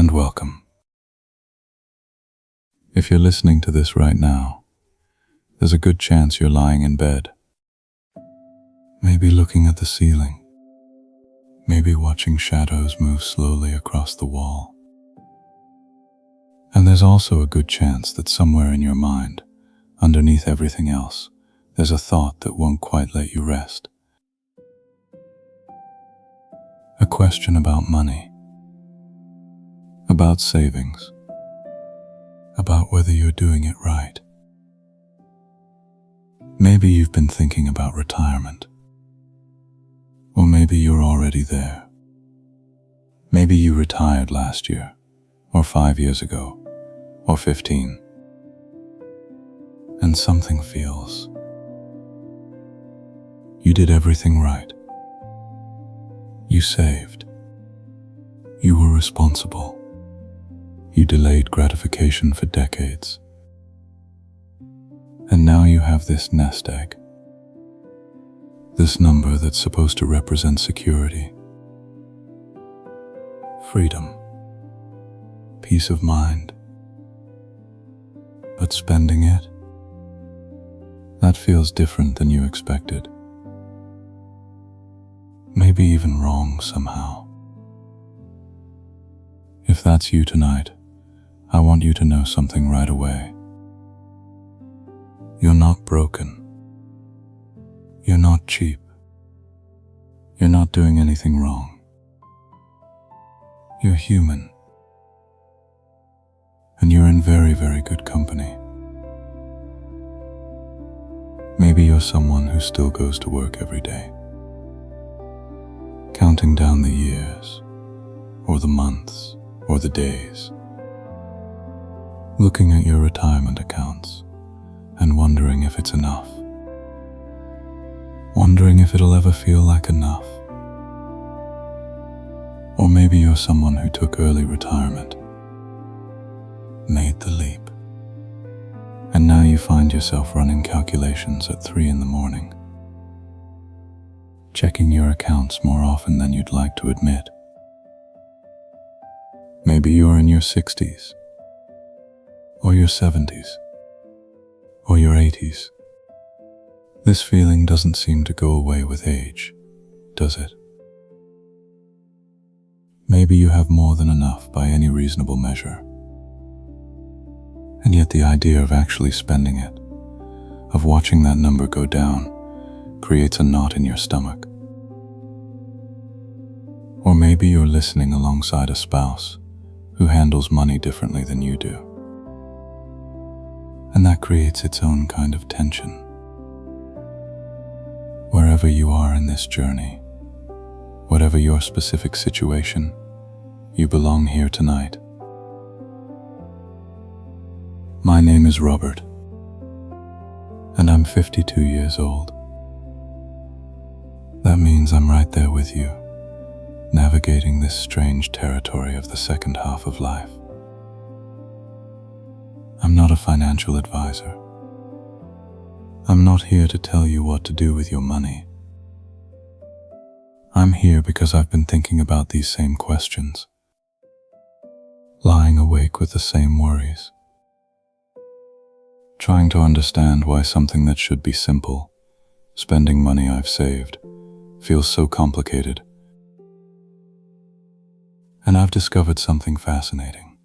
and welcome. If you're listening to this right now, there's a good chance you're lying in bed, maybe looking at the ceiling, maybe watching shadows move slowly across the wall. And there's also a good chance that somewhere in your mind, underneath everything else, there's a thought that won't quite let you rest. A question about money, about savings, about whether you're doing it right. Maybe you've been thinking about retirement, or maybe you're already there. Maybe you retired last year, or 5 years ago, or 15. And something feels you did everything right. You saved. You were responsible. You delayed gratification for decades. And now you have this nest egg. This number that's supposed to represent security, freedom, peace of mind. But spending it, that feels different than you expected. Maybe even wrong somehow. If that's you tonight, I want you to know something right away. You're not broken. You're not cheap. You're not doing anything wrong. You're human. And you're in very, very good company. Maybe you're someone who still goes to work every day, counting down the years, or the months, or the days, looking at your retirement accounts and wondering if it's enough, wondering if it'll ever feel like enough. Or maybe you're someone who took early retirement, made the leap, and now you find yourself running calculations at 3 a.m, checking your accounts more often than you'd like to admit. Maybe you're in your 60s, or your 70s, or your 80s. This feeling doesn't seem to go away with age, does it? Maybe you have more than enough by any reasonable measure. And yet the idea of actually spending it, of watching that number go down, creates a knot in your stomach. Or maybe you're listening alongside a spouse who handles money differently than you do. And that creates its own kind of tension. Wherever you are in this journey, whatever your specific situation, you belong here tonight. My name is Robert, and I'm 52 years old. That means I'm right there with you, navigating this strange territory of the second half of life. I'm not a financial advisor. I'm not here to tell you what to do with your money. I'm here because I've been thinking about these same questions, lying awake with the same worries, trying to understand why something that should be simple, spending money I've saved, feels so complicated. And I've discovered something fascinating.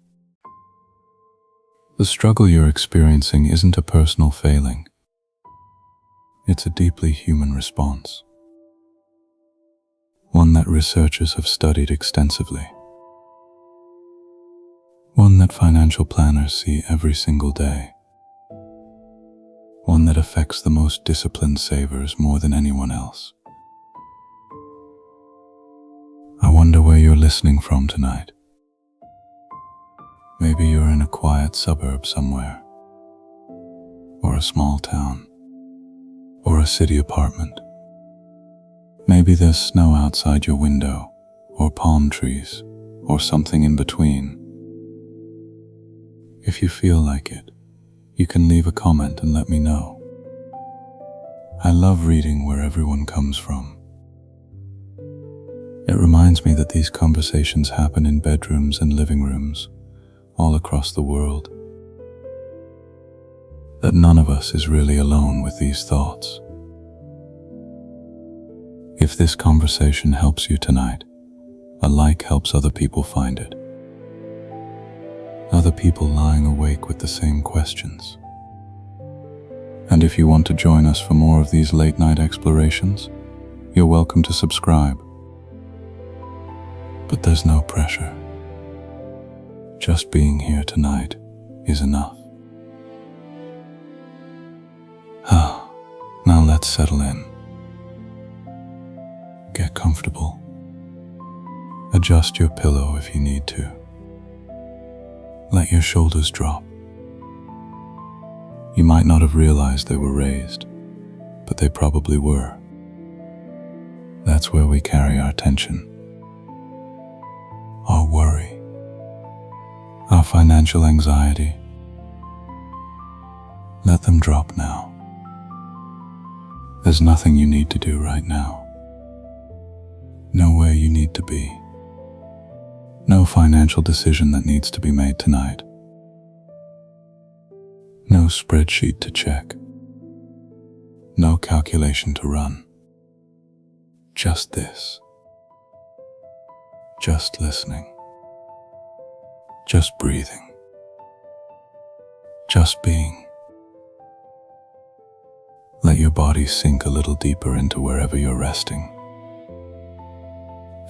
The struggle you're experiencing isn't a personal failing. It's a deeply human response, one that researchers have studied extensively, one that financial planners see every single day, one that affects the most disciplined savers more than anyone else. I wonder where you're listening from tonight. Maybe you're in a quiet suburb somewhere, or a small town, or a city apartment. Maybe there's snow outside your window, or palm trees, or something in between. If you feel like it, you can leave a comment and let me know. I love reading where everyone comes from. It reminds me that these conversations happen in bedrooms and living rooms all across the world. That none of us is really alone with these thoughts. If this conversation helps you tonight, a like helps other people find it. Other people lying awake with the same questions. And if you want to join us for more of these late night explorations, you're welcome to subscribe. But there's no pressure. Just being here tonight is enough. Now let's settle in. Get comfortable. Adjust your pillow if you need to. Let your shoulders drop. You might not have realized they were raised, but they probably were. That's where we carry our tension, our worry, our financial anxiety. Let them drop now. There's nothing you need to do right now. Nowhere you need to be. No financial decision that needs to be made tonight. No spreadsheet to check. No calculation to run. Just this. Just listening. Just breathing. Just being. Let your body sink a little deeper into wherever you're resting.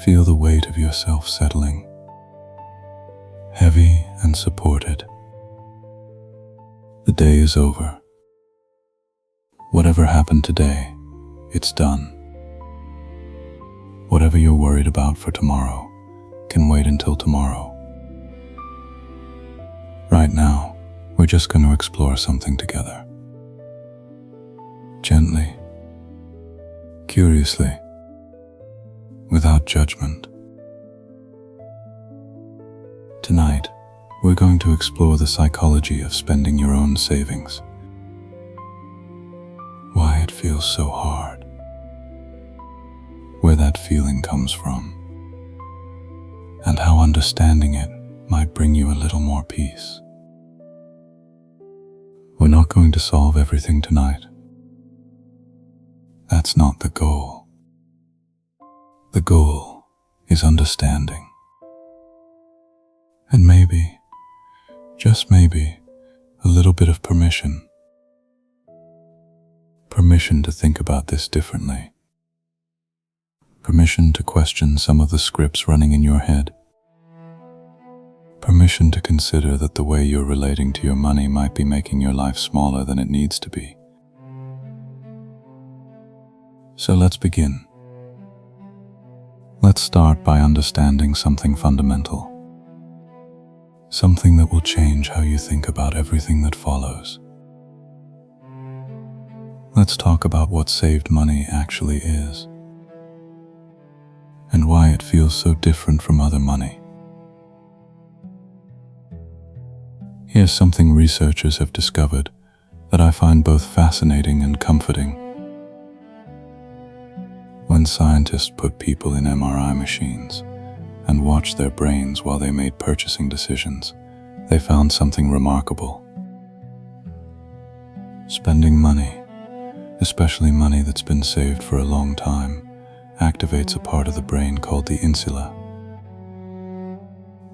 Feel the weight of yourself settling, heavy and supported. The day is over. Whatever happened today, it's done. Whatever you're worried about for tomorrow can wait until tomorrow. Right now, we're just going to explore something together. Gently, curiously, without judgment. Tonight, we're going to explore the psychology of spending your own savings. Why it feels so hard. Where that feeling comes from. And how understanding it might bring you a little more peace. We're not going to solve everything tonight. That's not the goal. The goal is understanding. And maybe, just maybe, a little bit of permission. Permission to think about this differently. Permission to question some of the scripts running in your head. Permission to consider that the way you're relating to your money might be making your life smaller than it needs to be. So let's begin. Let's start by understanding something fundamental. Something that will change how you think about everything that follows. Let's talk about what saved money actually is, and why it feels so different from other money. Here's something researchers have discovered that I find both fascinating and comforting. When scientists put people in MRI machines and watched their brains while they made purchasing decisions, they found something remarkable. Spending money, especially money that's been saved for a long time, activates a part of the brain called the insula.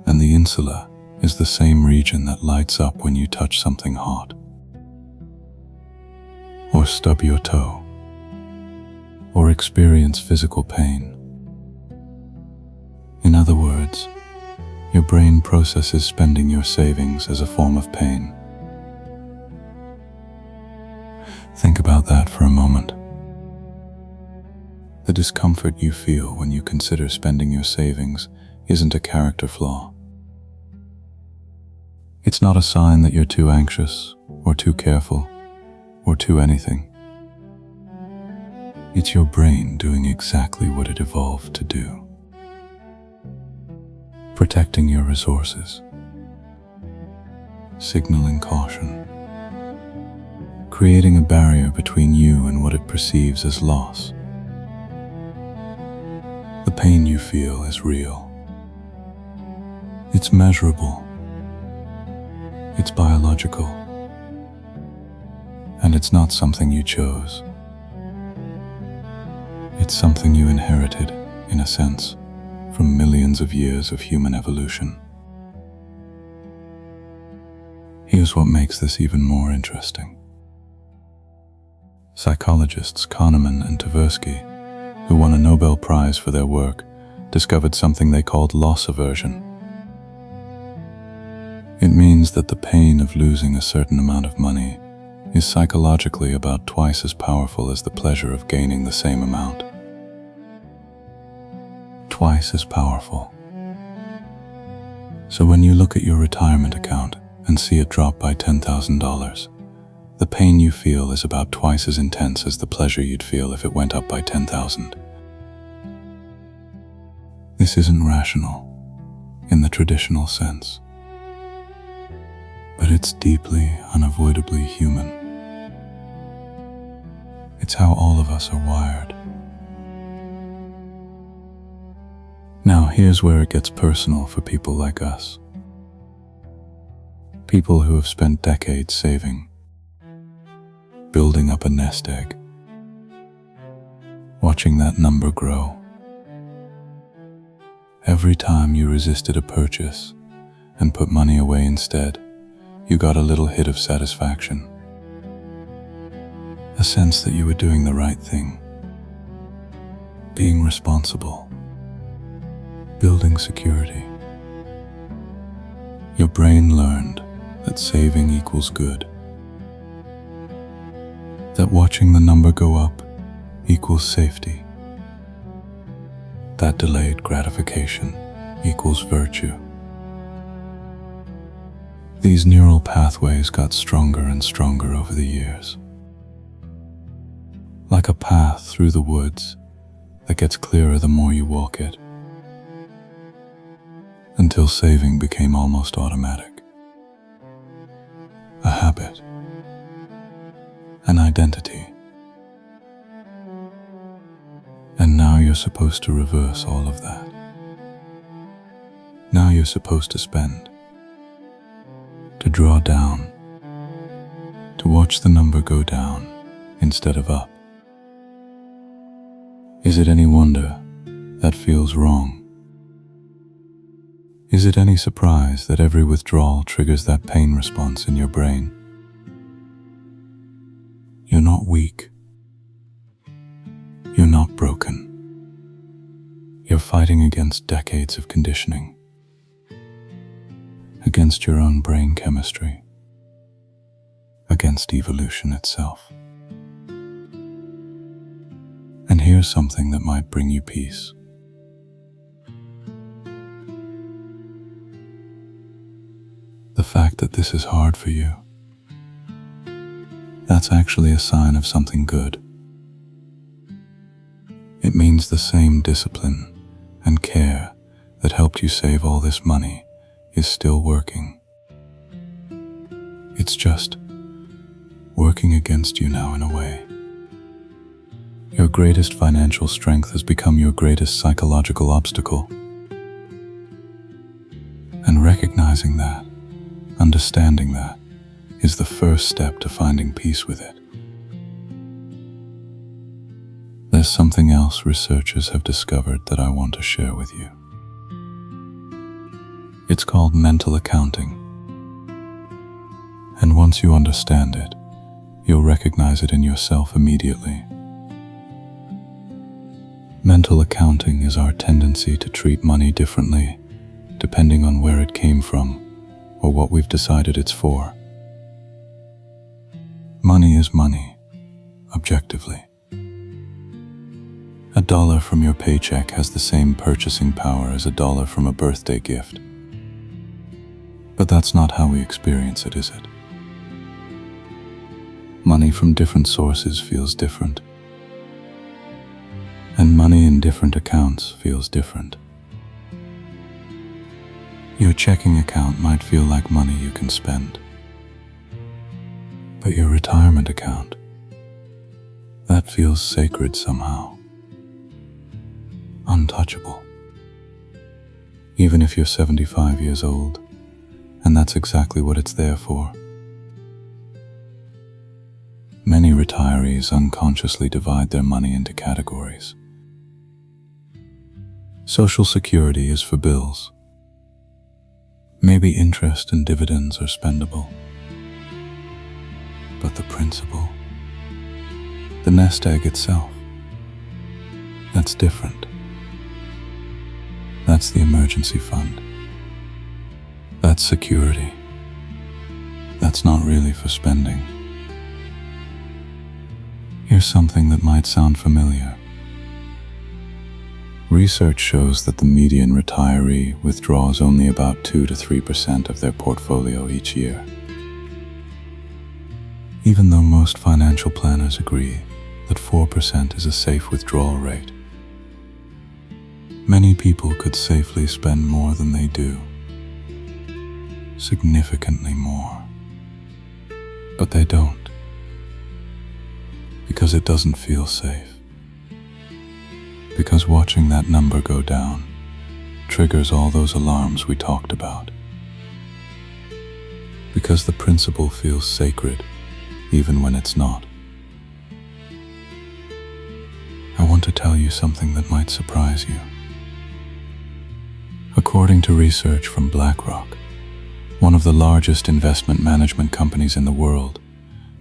And the insula is the same region that lights up when you touch something hot, or stub your toe, or experience physical pain. In other words, your brain processes spending your savings as a form of pain. Think about that for a moment. The discomfort you feel when you consider spending your savings isn't a character flaw. It's not a sign that you're too anxious, or too careful, or too anything. It's your brain doing exactly what it evolved to do. Protecting your resources. Signaling caution. Creating a barrier between you and what it perceives as loss. The pain you feel is real. It's measurable. It's biological. And it's not something you chose. It's something you inherited, in a sense, from millions of years of human evolution. Here's what makes this even more interesting. Psychologists Kahneman and Tversky, who won a Nobel Prize for their work, discovered something they called loss aversion. It means that the pain of losing a certain amount of money is psychologically about twice as powerful as the pleasure of gaining the same amount. Twice as powerful. So when you look at your retirement account and see it drop by $10,000, the pain you feel is about twice as intense as the pleasure you'd feel if it went up by 10,000. This isn't rational in the traditional sense, but it's deeply, unavoidably human. It's how all of us are wired. Now here's where it gets personal for people like us. People who have spent decades saving, building up a nest egg, watching that number grow. Every time you resisted a purchase and put money away instead, you got a little hit of satisfaction. A sense that you were doing the right thing, being responsible, building security. Your brain learned that saving equals good, that watching the number go up equals safety, that delayed gratification equals virtue. These neural pathways got stronger and stronger over the years, like a path through the woods that gets clearer the more you walk it, until saving became almost automatic. A habit, an identity. And now you're supposed to reverse all of that. Now you're supposed to spend, to draw down, to watch the number go down instead of up. Is it any wonder that feels wrong? Is it any surprise that every withdrawal triggers that pain response in your brain? You're not weak. You're not broken. You're fighting against decades of conditioning, against your own brain chemistry, against evolution itself. And here's something that might bring you peace. The fact that this is hard for you, that's actually a sign of something good. It means the same discipline and care that helped you save all this money is still working. It's just working against you now in a way. Your greatest financial strength has become your greatest psychological obstacle. And recognizing that, understanding that, is the first step to finding peace with it. There's something else researchers have discovered that I want to share with you. It's called mental accounting. And once you understand it, you'll recognize it in yourself immediately. Mental accounting is our tendency to treat money differently, depending on where it came from or what we've decided it's for. Money is money, objectively. $1 from your paycheck has the same purchasing power as $1 from a birthday gift. But that's not how we experience it, is it? Money from different sources feels different. And money in different accounts feels different. Your checking account might feel like money you can spend. But your retirement account, that feels sacred somehow. untouchable. Even if you're 75 years old, and that's exactly what it's there for. Many retirees unconsciously divide their money into categories. Social Security is for bills. Maybe interest and dividends are spendable. But the principal, the nest egg itself, that's different. That's the emergency fund. That's security. That's not really for spending. Here's something that might sound familiar. Research shows that the median retiree withdraws only about 2 to 3% of their portfolio each year. Even though most financial planners agree that 4% is a safe withdrawal rate, many people could safely spend more than they do. Significantly more. But they don't. Because it doesn't feel safe. Because watching that number go down triggers all those alarms we talked about. Because the principle feels sacred, even when it's not. I want to tell you something that might surprise you. According to research from BlackRock, one of the largest investment management companies in the world,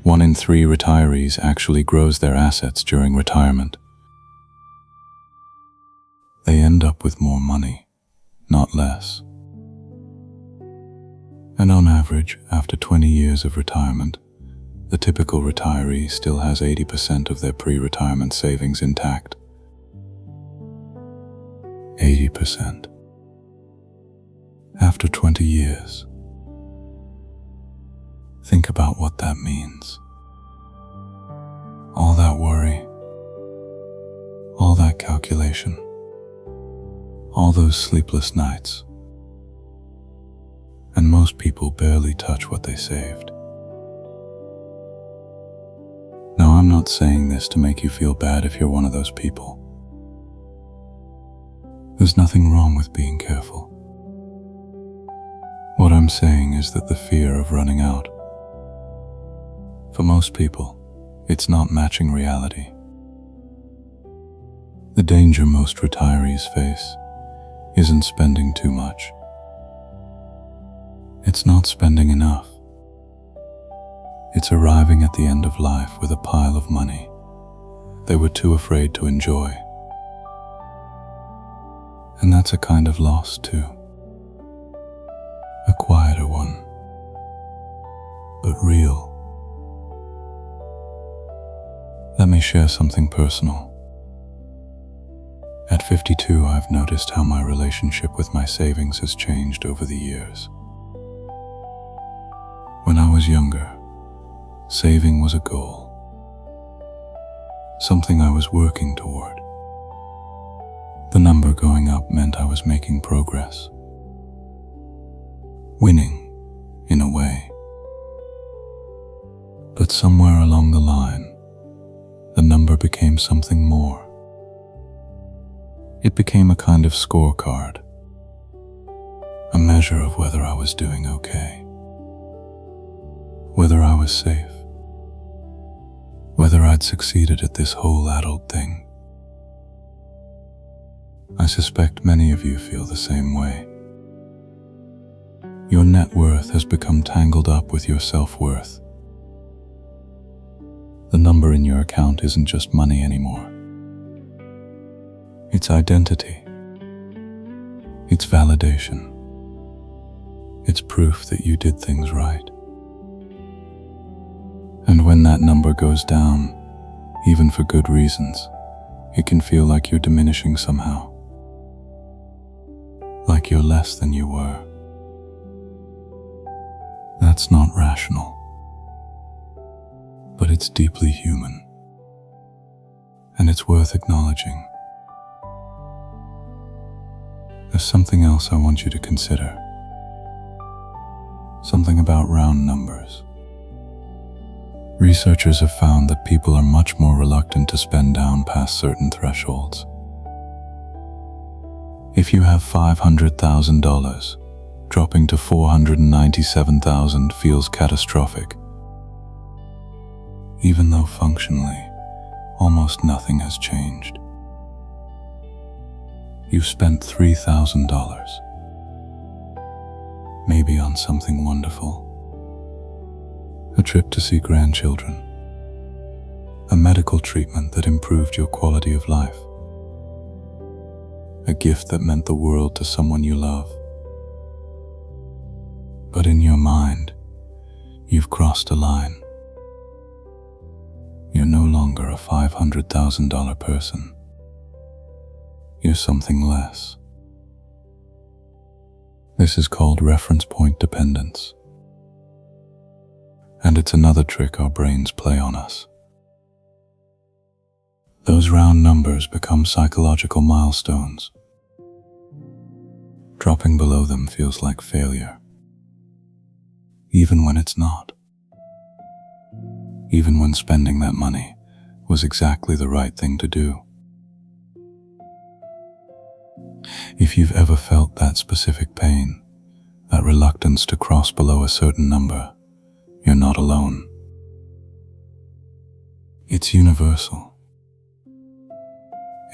1 in 3 retirees actually grows their assets during retirement. They end up with more money, not less. And on average, after 20 years of retirement, the typical retiree still has 80% of their pre-retirement savings intact. 80%. After 20 years. Think about what that means. All that worry, all that calculation, all those sleepless nights. And most people barely touch what they saved. Now, I'm not saying this to make you feel bad if you're one of those people. There's nothing wrong with being careful. What I'm saying is that the fear of running out, for most people, it's not matching reality. The danger most retirees face isn't spending too much. It's not spending enough. It's arriving at the end of life with a pile of money they were too afraid to enjoy. And that's a kind of loss too. A quieter one, but real. Let me share something personal. At 52, I've noticed how my relationship with my savings has changed over the years. When I was younger, saving was a goal, something I was working toward. The number going up meant I was making progress, winning, in a way. But somewhere along the line, the number became something more. It became a kind of scorecard, a measure of whether I was doing okay, whether I was safe, whether I'd succeeded at this whole adult thing. I suspect many of you feel the same way. Your net worth has become tangled up with your self-worth. The number in your account isn't just money anymore. It's identity. It's validation. It's proof that you did things right. And when that number goes down, even for good reasons, it can feel like you're diminishing somehow. Like you're less than you were. That's not rational. But it's deeply human. And it's worth acknowledging. There's something else I want you to consider. Something about round numbers. Researchers have found that people are much more reluctant to spend down past certain thresholds. If you have $500,000, dropping to $497,000 feels catastrophic, even though functionally, almost nothing has changed. You've spent $3,000, maybe on something wonderful, a trip to see grandchildren, a medical treatment that improved your quality of life, a gift that meant the world to someone you love. But in your mind, you've crossed a line. You're no longer a $500,000 person. You're something less. This is called reference point dependence. And it's another trick our brains play on us. Those round numbers become psychological milestones. Dropping below them feels like failure, even when it's not. Even when spending that money was exactly the right thing to do. If you've ever felt that specific pain, that reluctance to cross below a certain number, you're not alone. It's universal.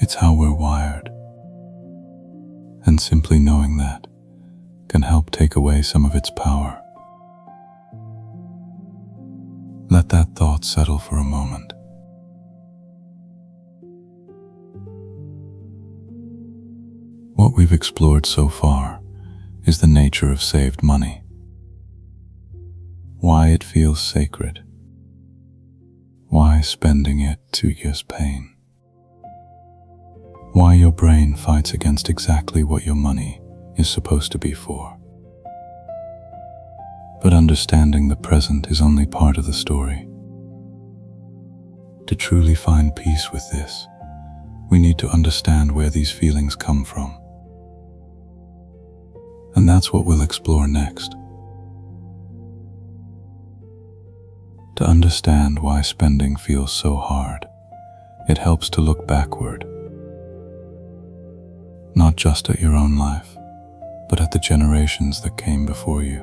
It's how we're wired. And simply knowing that can help take away some of its power. Let that thought settle for a moment. What we've explored so far is the nature of saved money. Why it feels sacred. Why spending it triggers pain. Why your brain fights against exactly what your money is supposed to be for. But understanding the present is only part of the story. To truly find peace with this, we need to understand where these feelings come from. And that's what we'll explore next. To understand why spending feels so hard, it helps to look backward. Not just at your own life, but at the generations that came before you.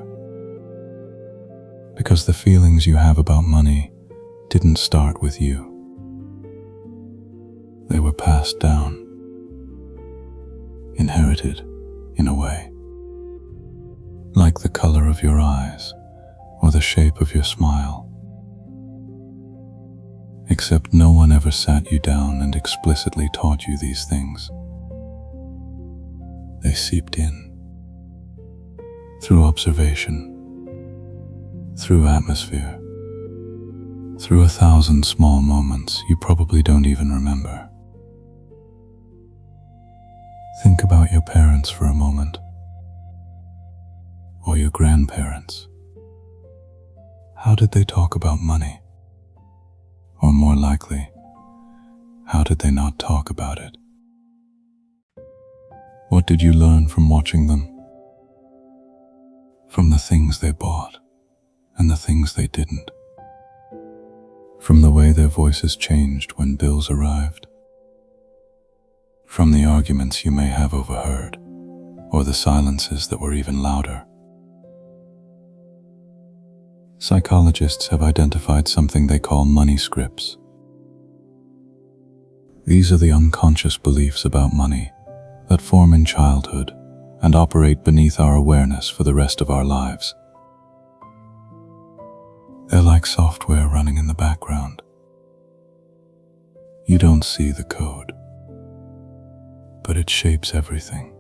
Because the feelings you have about money didn't start with you. They were passed down, inherited in a way. Like the color of your eyes or the shape of your smile. Except no one ever sat you down and explicitly taught you these things. They seeped in through observation, through atmosphere, through 1,000 small moments you probably don't even remember. Think about your parents for a moment, or your grandparents. How did they talk about money? Or more likely, how did they not talk about it? What did you learn from watching them? From the things they bought and the things they didn't. From the way their voices changed when bills arrived. From the arguments you may have overheard, or the silences that were even louder. Psychologists have identified something they call money scripts. These are the unconscious beliefs about money that form in childhood and operate beneath our awareness for the rest of our lives. They're like software running in the background. You don't see the code, but it shapes everything.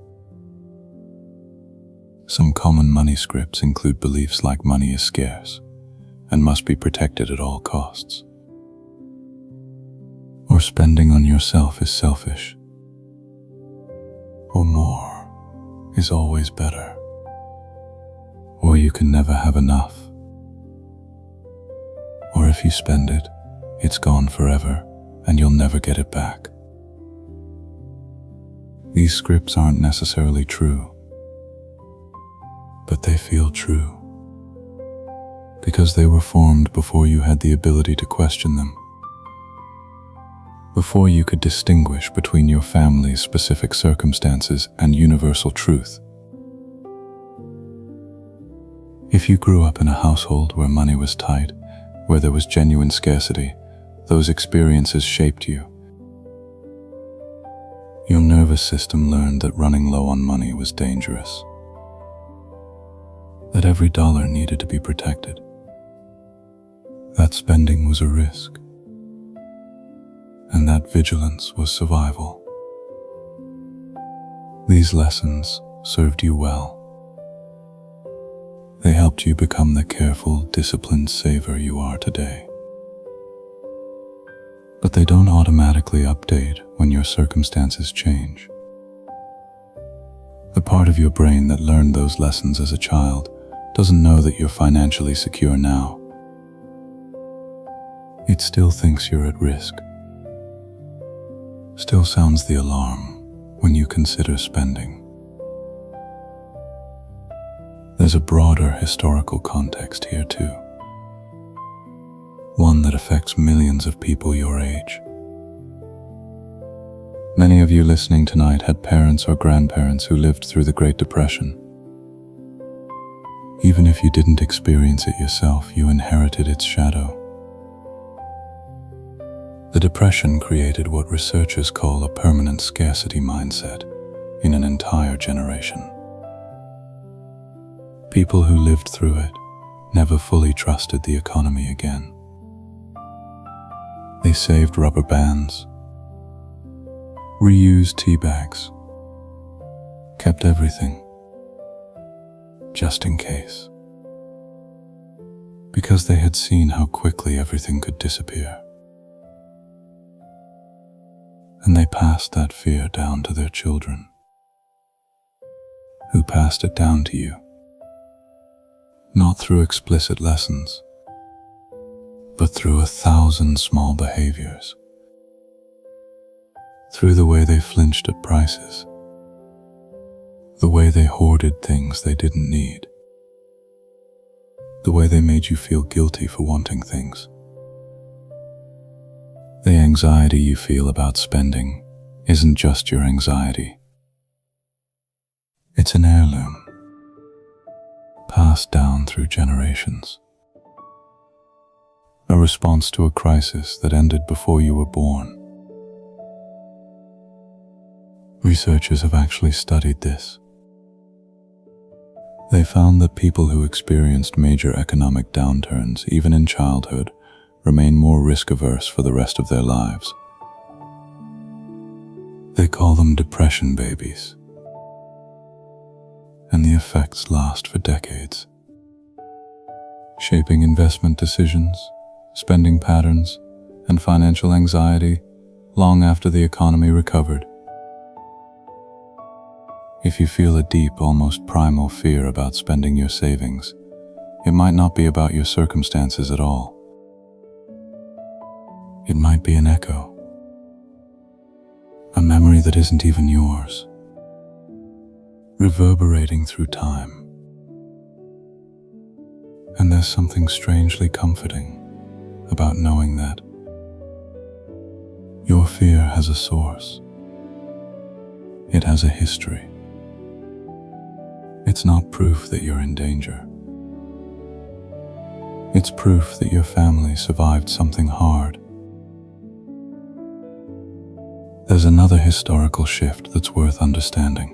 Some common money scripts include beliefs like money is scarce and must be protected at all costs. Or spending on yourself is selfish. Or more is always better. Or you can never have enough. Or if you spend it, it's gone forever and you'll never get it back. These scripts aren't necessarily true, but they feel true because they were formed before you had the ability to question them. before you could distinguish between your family's specific circumstances and universal truth. If you grew up in a household where money was tight, where there was genuine scarcity, those experiences shaped you. Your nervous system learned that running low on money was dangerous, that every dollar needed to be protected, that spending was a risk, and that vigilance was survival. These lessons served you well. They helped you become the careful, disciplined saver you are today. But they don't automatically update when your circumstances change. The part of your brain that learned those lessons as a child doesn't know that you're financially secure now. It still thinks you're at risk, still sounds the alarm when you consider spending. There's a broader historical context here too, one that affects millions of people your age. Many of you listening tonight had parents or grandparents who lived through the Great Depression. Even if you didn't experience it yourself, you inherited its shadow. The Depression created what researchers call a permanent scarcity mindset in an entire generation. People who lived through it never fully trusted the economy again. They saved rubber bands, reused tea bags, kept everything, just in case. Because they had seen how quickly everything could disappear. And they passed that fear down to their children, who passed it down to you. Not through explicit lessons, but through 1,000 small behaviors. Through the way they flinched at prices, the way they hoarded things they didn't need, the way they made you feel guilty for wanting things. The anxiety you feel about spending isn't just your anxiety. It's an heirloom, passed down through generations. A response to a crisis that ended before you were born. Researchers have actually studied this. They found that people who experienced major economic downturns, even in childhood, remain more risk-averse for the rest of their lives. They call them depression babies. And the effects last for decades, shaping investment decisions, spending patterns, and financial anxiety long after the economy recovered. If you feel a deep, almost primal fear about spending your savings, it might not be about your circumstances at all. It might be an echo, a memory that isn't even yours, reverberating through time. And there's something strangely comforting about knowing that your fear has a source. It has a history. It's not proof that you're in danger. It's proof that your family survived something hard. There's another historical shift that's worth understanding,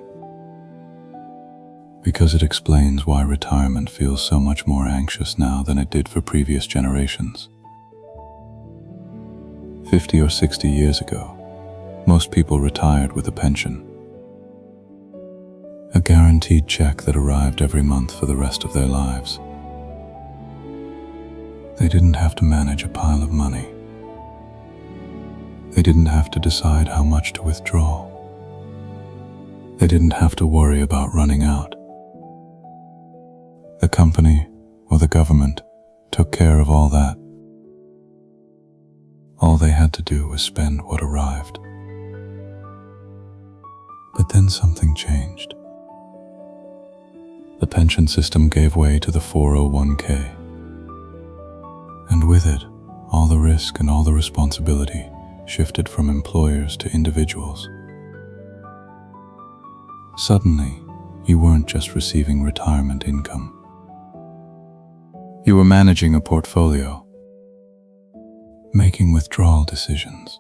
because it explains why retirement feels so much more anxious now than it did for previous generations. 50 or 60 years ago, most people retired with a pension, a guaranteed check that arrived every month for the rest of their lives. They didn't have to manage a pile of money. They didn't have to decide how much to withdraw. They didn't have to worry about running out. The company or the government took care of all that. All they had to do was spend what arrived. But then something changed. The pension system gave way to the 401k. And with it, all the risk and all the responsibility shifted from employers to individuals. Suddenly, you weren't just receiving retirement income. You were managing a portfolio, making withdrawal decisions,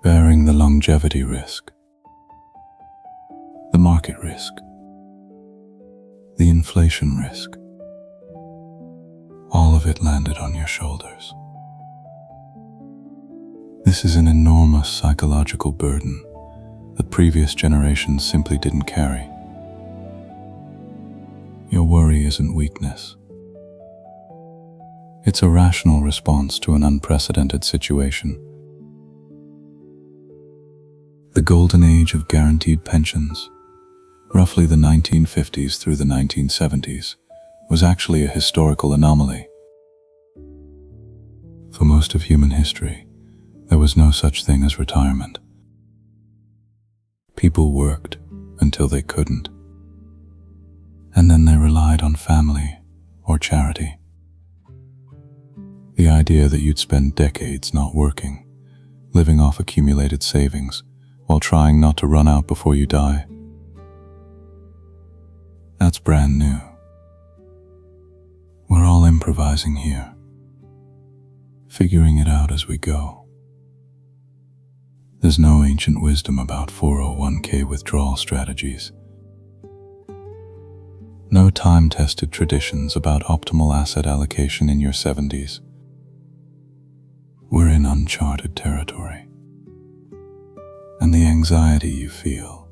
bearing the longevity risk, the market risk, the inflation risk. All of it landed on your shoulders. This is an enormous psychological burden that previous generations simply didn't carry. Your worry isn't weakness. It's a rational response to an unprecedented situation. The golden age of guaranteed pensions, roughly the 1950s through the 1970s, was actually a historical anomaly. For most of human history, there was no such thing as retirement. People worked until they couldn't, and then they relied on family or charity. The idea that you'd spend decades not working, living off accumulated savings, while trying not to run out before you die, that's brand new. We're all improvising here, figuring it out as we go. There's no ancient wisdom about 401k withdrawal strategies. No time-tested traditions about optimal asset allocation in your 70s. We're in uncharted territory. And the anxiety you feel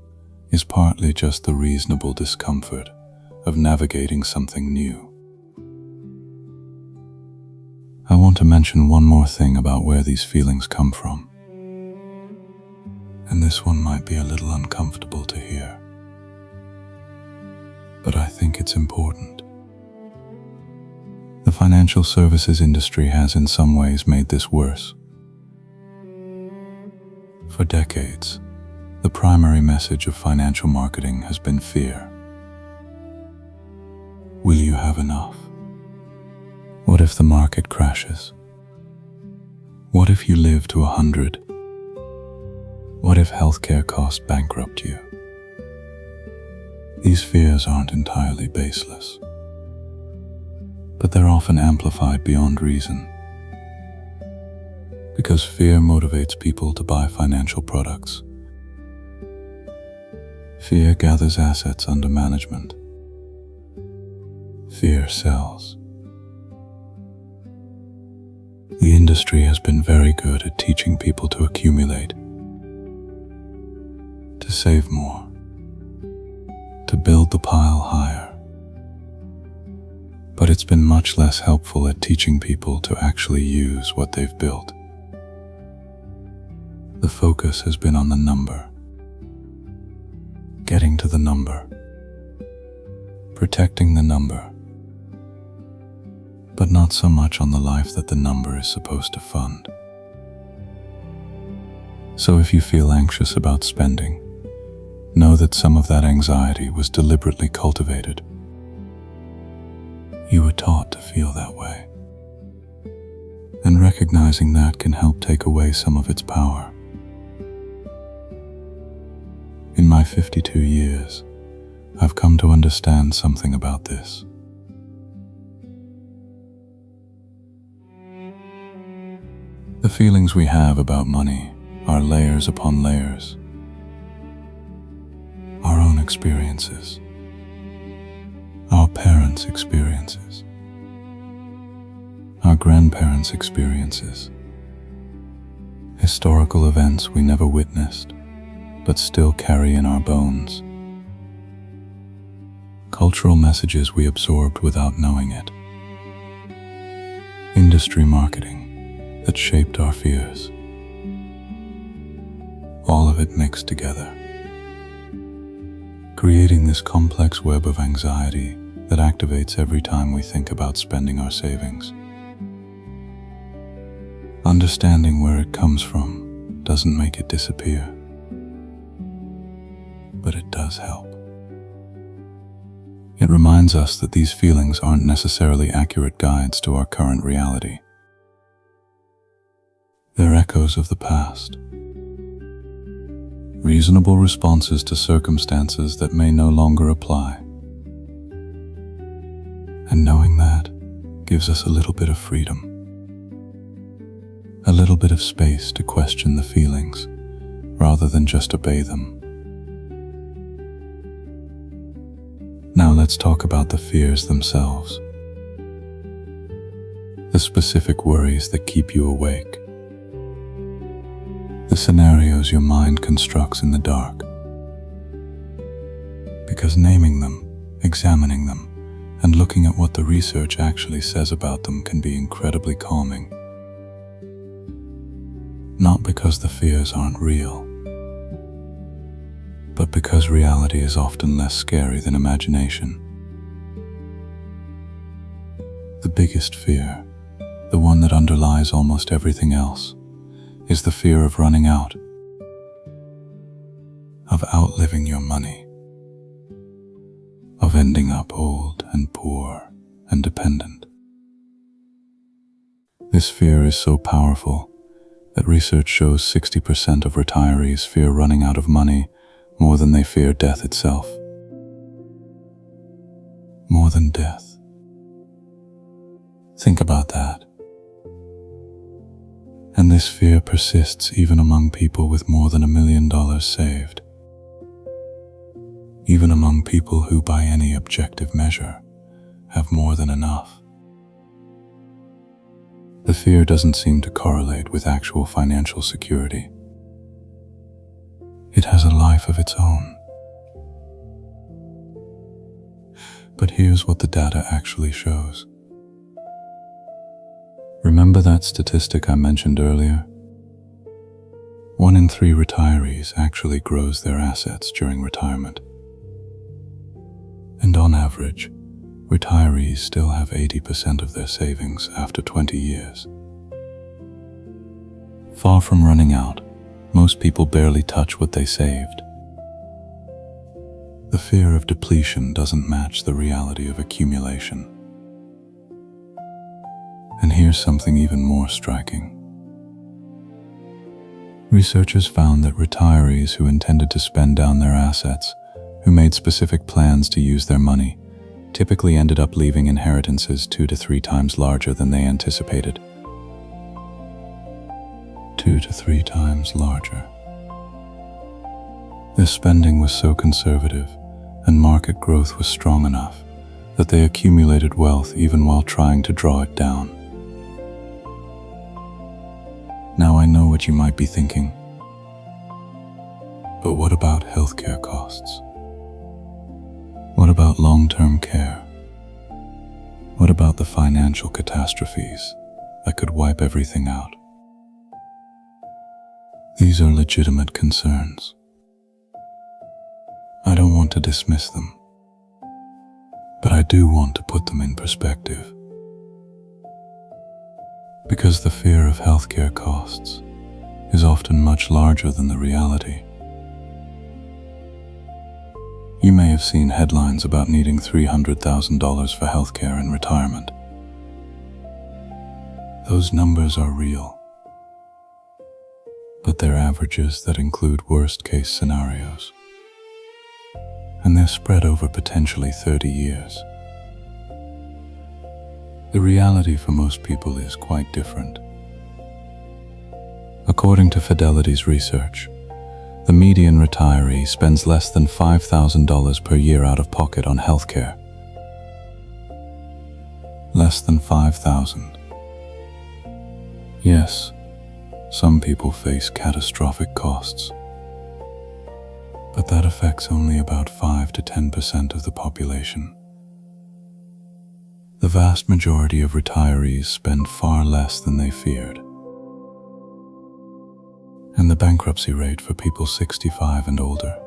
is partly just the reasonable discomfort of navigating something new. I want to mention one more thing about where these feelings come from. And this one might be a little uncomfortable to hear, but I think it's important. The financial services industry has in some ways made this worse. For decades, the primary message of financial marketing has been fear. Will you have enough? What if the market crashes? What if you live to 100? What if healthcare costs bankrupt you? These fears aren't entirely baseless, but they're often amplified beyond reason. Because fear motivates people to buy financial products. Fear gathers assets under management. Fear sells. The industry has been very good at teaching people to accumulate, to save more, to build the pile higher. But it's been much less helpful at teaching people to actually use what they've built. The focus has been on the number, getting to the number, protecting the number, but not so much on the life that the number is supposed to fund. So if you feel anxious about spending, know that some of that anxiety was deliberately cultivated. You were taught to feel that way, and recognizing that can help take away some of its power. In my 52 years, I've come to understand something about this. The feelings we have about money are layers upon layers. Our own experiences, our parents' experiences, our grandparents' experiences, historical events we never witnessed, but still carry in our bones, cultural messages we absorbed without knowing it, industry marketing that shaped our fears, all of it mixed together, creating this complex web of anxiety that activates every time we think about spending our savings. Understanding where it comes from doesn't make it disappear, but it does help. It reminds us that these feelings aren't necessarily accurate guides to our current reality. They're echoes of the past, reasonable responses to circumstances that may no longer apply. And knowing that gives us a little bit of freedom, a little bit of space to question the feelings rather than just obey them. Now let's talk about the fears themselves, the specific worries that keep you awake, the scenarios your mind constructs in the dark. Because naming them, examining them, and looking at what the research actually says about them can be incredibly calming. Not because the fears aren't real, but because reality is often less scary than imagination. The biggest fear, the one that underlies almost everything else, is the fear of running out, of outliving your money, of ending up old and poor and dependent. This fear is so powerful that research shows 60% of retirees fear running out of money more than they fear death itself. More than death. Think about that. And this fear persists even among people with more than $1 million saved. Even among people who, by any objective measure, have more than enough. The fear doesn't seem to correlate with actual financial security. It has a life of its own. But here's what the data actually shows. Remember that statistic I mentioned earlier? 1 in 3 retirees actually grows their assets during retirement. And on average, retirees still have 80% of their savings after 20 years. Far from running out, most people barely touch what they saved. The fear of depletion doesn't match the reality of accumulation. And here's something even more striking. Researchers found that retirees who intended to spend down their assets, who made specific plans to use their money, typically ended up leaving inheritances 2 to 3 times larger than they anticipated. 2 to 3 times larger. Their spending was so conservative, and market growth was strong enough, that they accumulated wealth even while trying to draw it down. Now I know what you might be thinking. But what about healthcare costs? What about long-term care? What about the financial catastrophes that could wipe everything out? These are legitimate concerns. I don't want to dismiss them, but I do want to put them in perspective. Because the fear of healthcare costs is often much larger than the reality. You may have seen headlines about needing $300,000 for healthcare in retirement. Those numbers are real, but they're averages that include worst-case scenarios. And they're spread over potentially 30 years. The reality for most people is quite different. According to Fidelity's research, the median retiree spends less than $5,000 per year out of pocket on healthcare. Less than $5,000. Yes, some people face catastrophic costs, but that affects only about 5 to 10% of the population. The vast majority of retirees spend far less than they feared. And the bankruptcy rate for people 65 and older,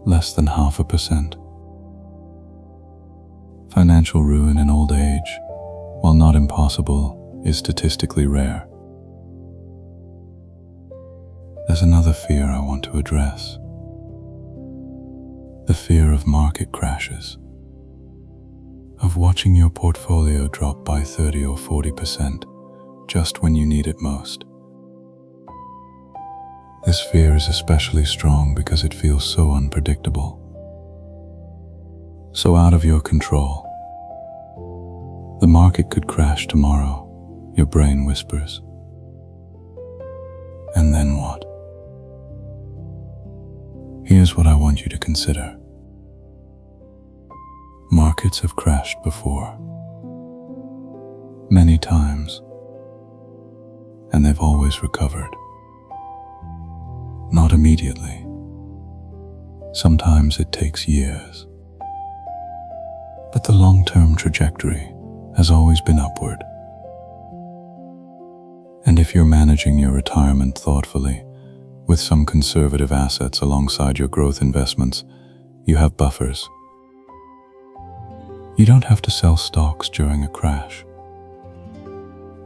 less than 0.5%. Financial ruin in old age, while not impossible, is statistically rare. There's another fear I want to address. The fear of market crashes. Of watching your portfolio drop by 30 or 40% just when you need it most. This fear is especially strong because it feels so unpredictable, so out of your control. The market could crash tomorrow, your brain whispers. And then what? Here's what I want you to consider. Markets have crashed before, many times, and they've always recovered. Not immediately. Sometimes it takes years. But the long-term trajectory has always been upward. And if you're managing your retirement thoughtfully, with some conservative assets alongside your growth investments, you have buffers. You don't have to sell stocks during a crash.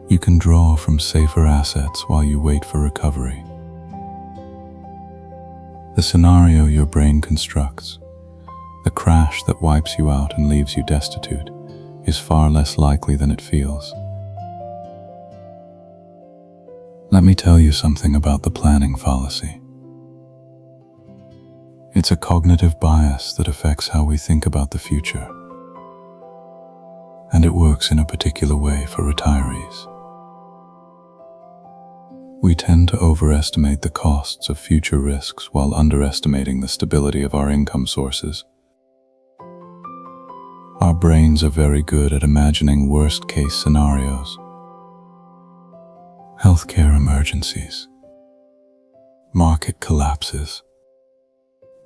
You can draw from safer assets while you wait for recovery. The scenario your brain constructs, the crash that wipes you out and leaves you destitute, is far less likely than it feels. Let me tell you something about the planning fallacy. It's a cognitive bias that affects how we think about the future. And it works in a particular way for retirees. We tend to overestimate the costs of future risks while underestimating the stability of our income sources. Our brains are very good at imagining worst-case scenarios. Healthcare emergencies, market collapses,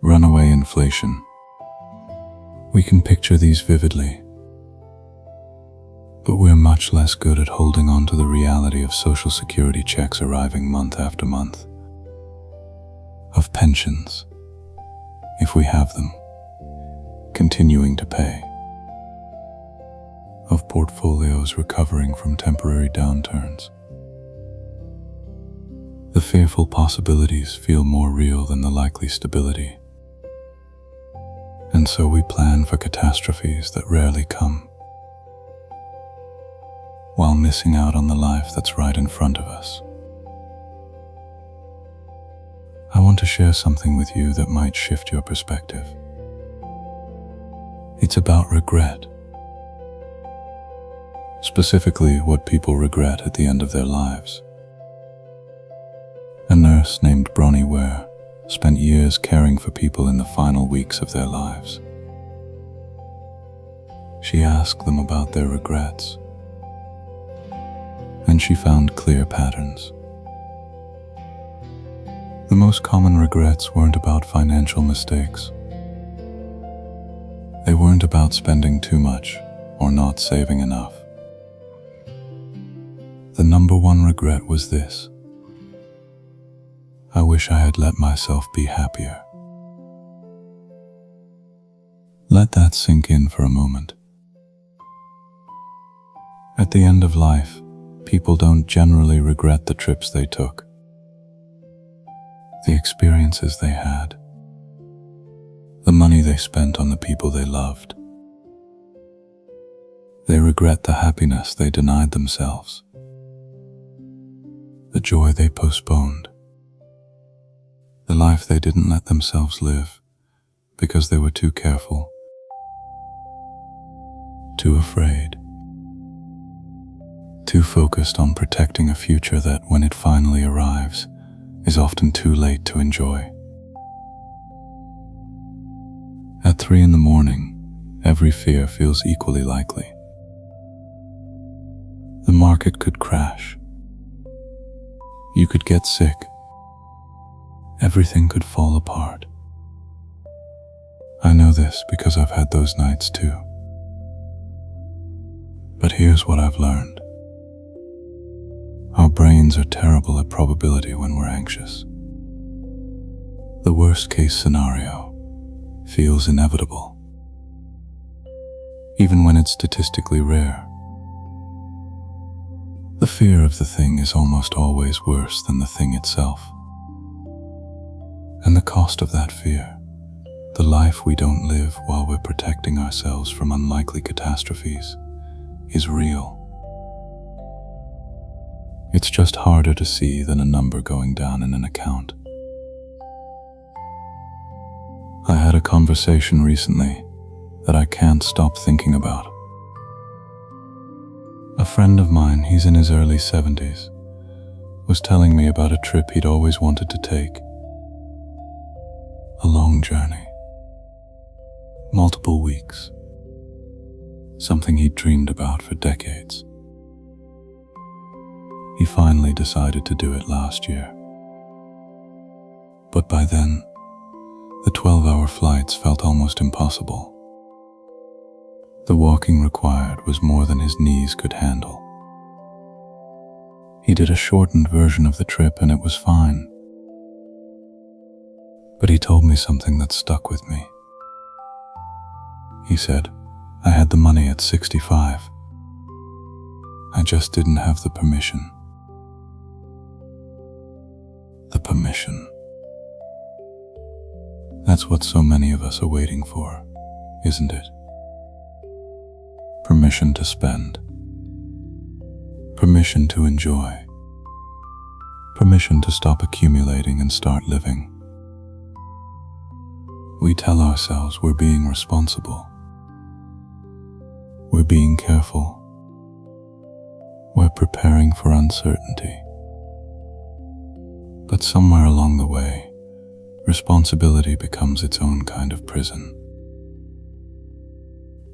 runaway inflation. We can picture these vividly, but we're much less good at holding on to the reality of Social Security checks arriving month after month, of pensions, if we have them, continuing to pay, of portfolios recovering from temporary downturns. The fearful possibilities feel more real than the likely stability, and so we plan for catastrophes that rarely come, while missing out on the life that's right in front of us. I want to share something with you that might shift your perspective. It's about regret. Specifically, what people regret at the end of their lives. A nurse named Bronnie Ware spent years caring for people in the final weeks of their lives. She asked them about their regrets, and she found clear patterns. The most common regrets weren't about financial mistakes. They weren't about spending too much or not saving enough. The number one regret was this: I wish I had let myself be happier. Let that sink in for a moment. At the end of life, people don't generally regret the trips they took, the experiences they had, the money they spent on the people they loved. They regret the happiness they denied themselves, the joy they postponed, the life they didn't let themselves live because they were too careful, too afraid, too focused on protecting a future that, when it finally arrives, is often too late to enjoy. At 3 a.m, every fear feels equally likely. The market could crash. You could get sick. Everything could fall apart. I know this because I've had those nights too. But here's what I've learned. Our brains are terrible at probability when we're anxious. The worst-case scenario feels inevitable, even when it's statistically rare. The fear of the thing is almost always worse than the thing itself. And the cost of that fear, the life we don't live while we're protecting ourselves from unlikely catastrophes, is real. It's just harder to see than a number going down in an account. I had a conversation recently that I can't stop thinking about. A friend of mine, he's in his early 70s, was telling me about a trip he'd always wanted to take. A long journey. Multiple weeks. Something he'd dreamed about for decades. He finally decided to do it last year. But by then, the 12-hour flights felt almost impossible. The walking required was more than his knees could handle. He did a shortened version of the trip and it was fine. But he told me something that stuck with me. He said, I had the money at 65. I just didn't have the permission. The permission. That's what so many of us are waiting for, isn't it? Permission to spend. Permission to enjoy. Permission to stop accumulating and start living. We tell ourselves we're being responsible. We're being careful. We're preparing for uncertainty. But somewhere along the way, responsibility becomes its own kind of prison.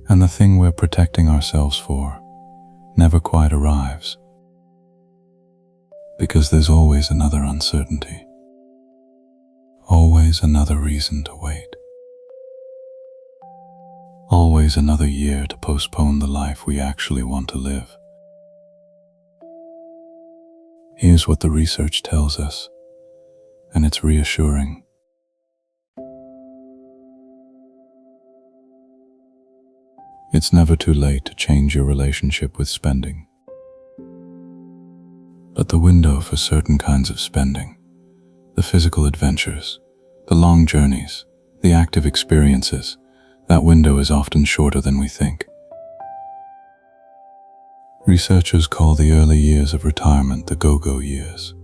And the thing we're protecting ourselves for never quite arrives. Because there's always another uncertainty. Always another reason to wait. Always another year to postpone the life we actually want to live. Here's what the research tells us, and it's reassuring. It's never too late to change your relationship with spending. But the window for certain kinds of spending, the physical adventures, the long journeys, the active experiences, that window is often shorter than we think. Researchers call the early years of retirement the go-go years.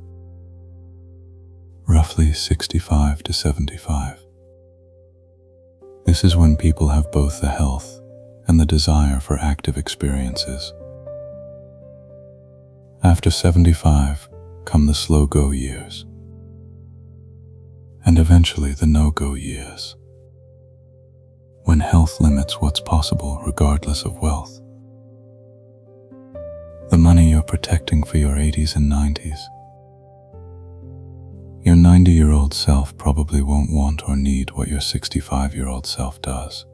Roughly 65 to 75. This is when people have both the health and the desire for active experiences. After 75 come the slow-go years, and eventually the no-go years, when health limits what's possible regardless of wealth. The money you're protecting for your 80s and 90s. Your 90-year-old self probably won't want or need what your 65-year-old self does.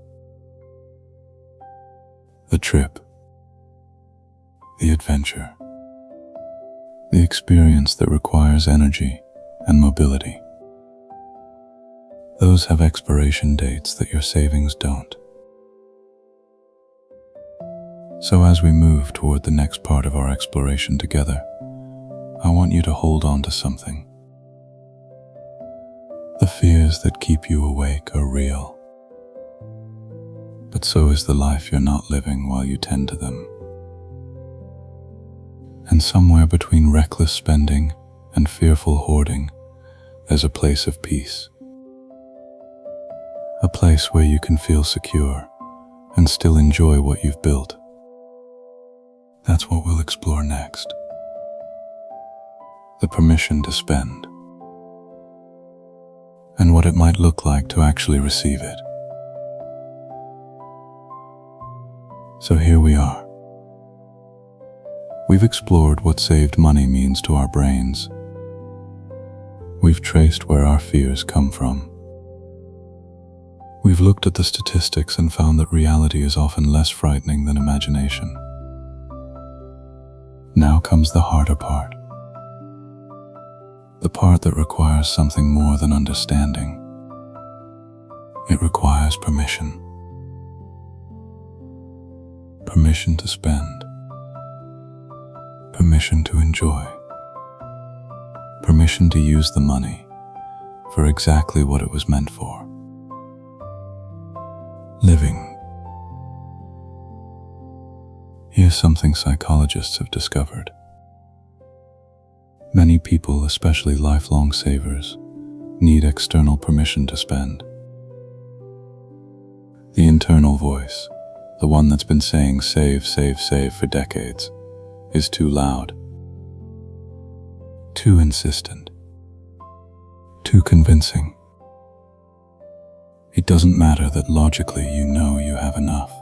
The trip, the adventure, the experience that requires energy and mobility. Those have expiration dates that your savings don't. So as we move toward the next part of our exploration together, I want you to hold on to something. The fears that keep you awake are real, but so is the life you're not living while you tend to them. And somewhere between reckless spending and fearful hoarding, there's a place of peace. A place where you can feel secure and still enjoy what you've built. That's what we'll explore next. The permission to spend, and what it might look like to actually receive it. So here we are. We've explored what saved money means to our brains. We've traced where our fears come from. We've looked at the statistics and found that reality is often less frightening than imagination. Now comes the harder part. The part that requires something more than understanding. It requires permission. Permission to spend. Permission to enjoy. Permission to use the money for exactly what it was meant for. Living. Here's something psychologists have discovered. Many people, especially lifelong savers, need external permission to spend. The internal voice, the one that's been saying save, save, save for decades, is too loud, too insistent, too convincing. It doesn't matter that logically you know you have enough.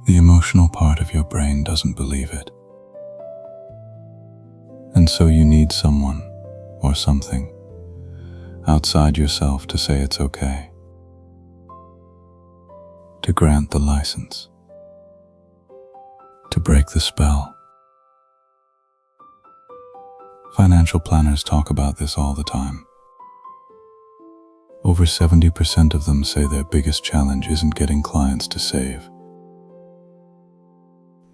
The emotional part of your brain doesn't believe it. And so you need someone or something outside yourself to say it's okay, to grant the license, to break the spell. Financial planners talk about this all the time. Over 70% of them say their biggest challenge isn't getting clients to save.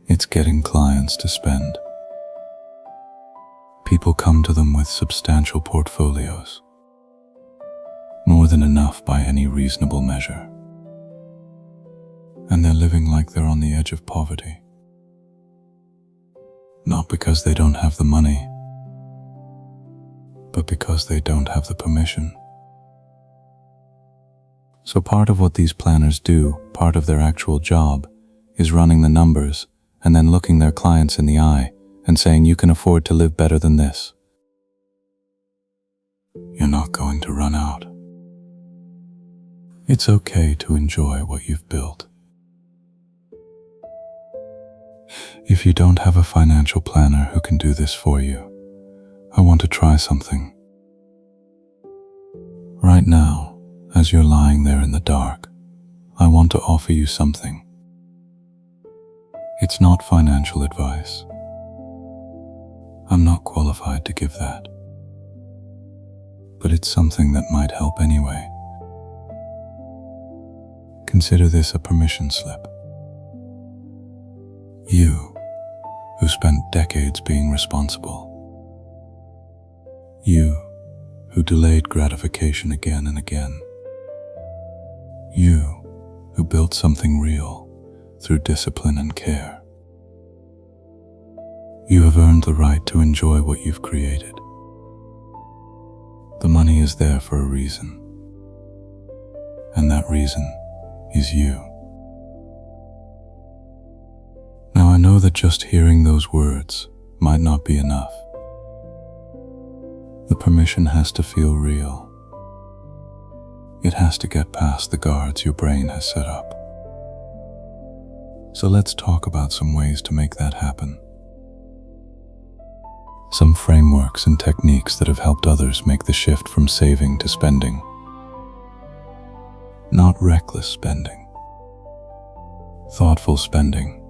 It's getting clients to spend. People come to them with substantial portfolios, more than enough by any reasonable measure. And they're living like they're on the edge of poverty. Not because they don't have the money, but because they don't have the permission. So part of what these planners do, part of their actual job, is running the numbers and then looking their clients in the eye and saying, you can afford to live better than this. You're not going to run out. It's okay to enjoy what you've built. If you don't have a financial planner who can do this for you, I want to try something. Right now, as you're lying there in the dark, I want to offer you something. It's not financial advice. I'm not qualified to give that. But it's something that might help anyway. Consider this a permission slip. You, who spent decades being responsible. You, who delayed gratification again and again. You, who built something real through discipline and care. You have earned the right to enjoy what you've created. The money is there for a reason, and that reason is you. Now I know that just hearing those words might not be enough. The permission has to feel real. It has to get past the guards your brain has set up. So let's talk about some ways to make that happen. Some frameworks and techniques that have helped others make the shift from saving to spending. Not reckless spending. Thoughtful spending.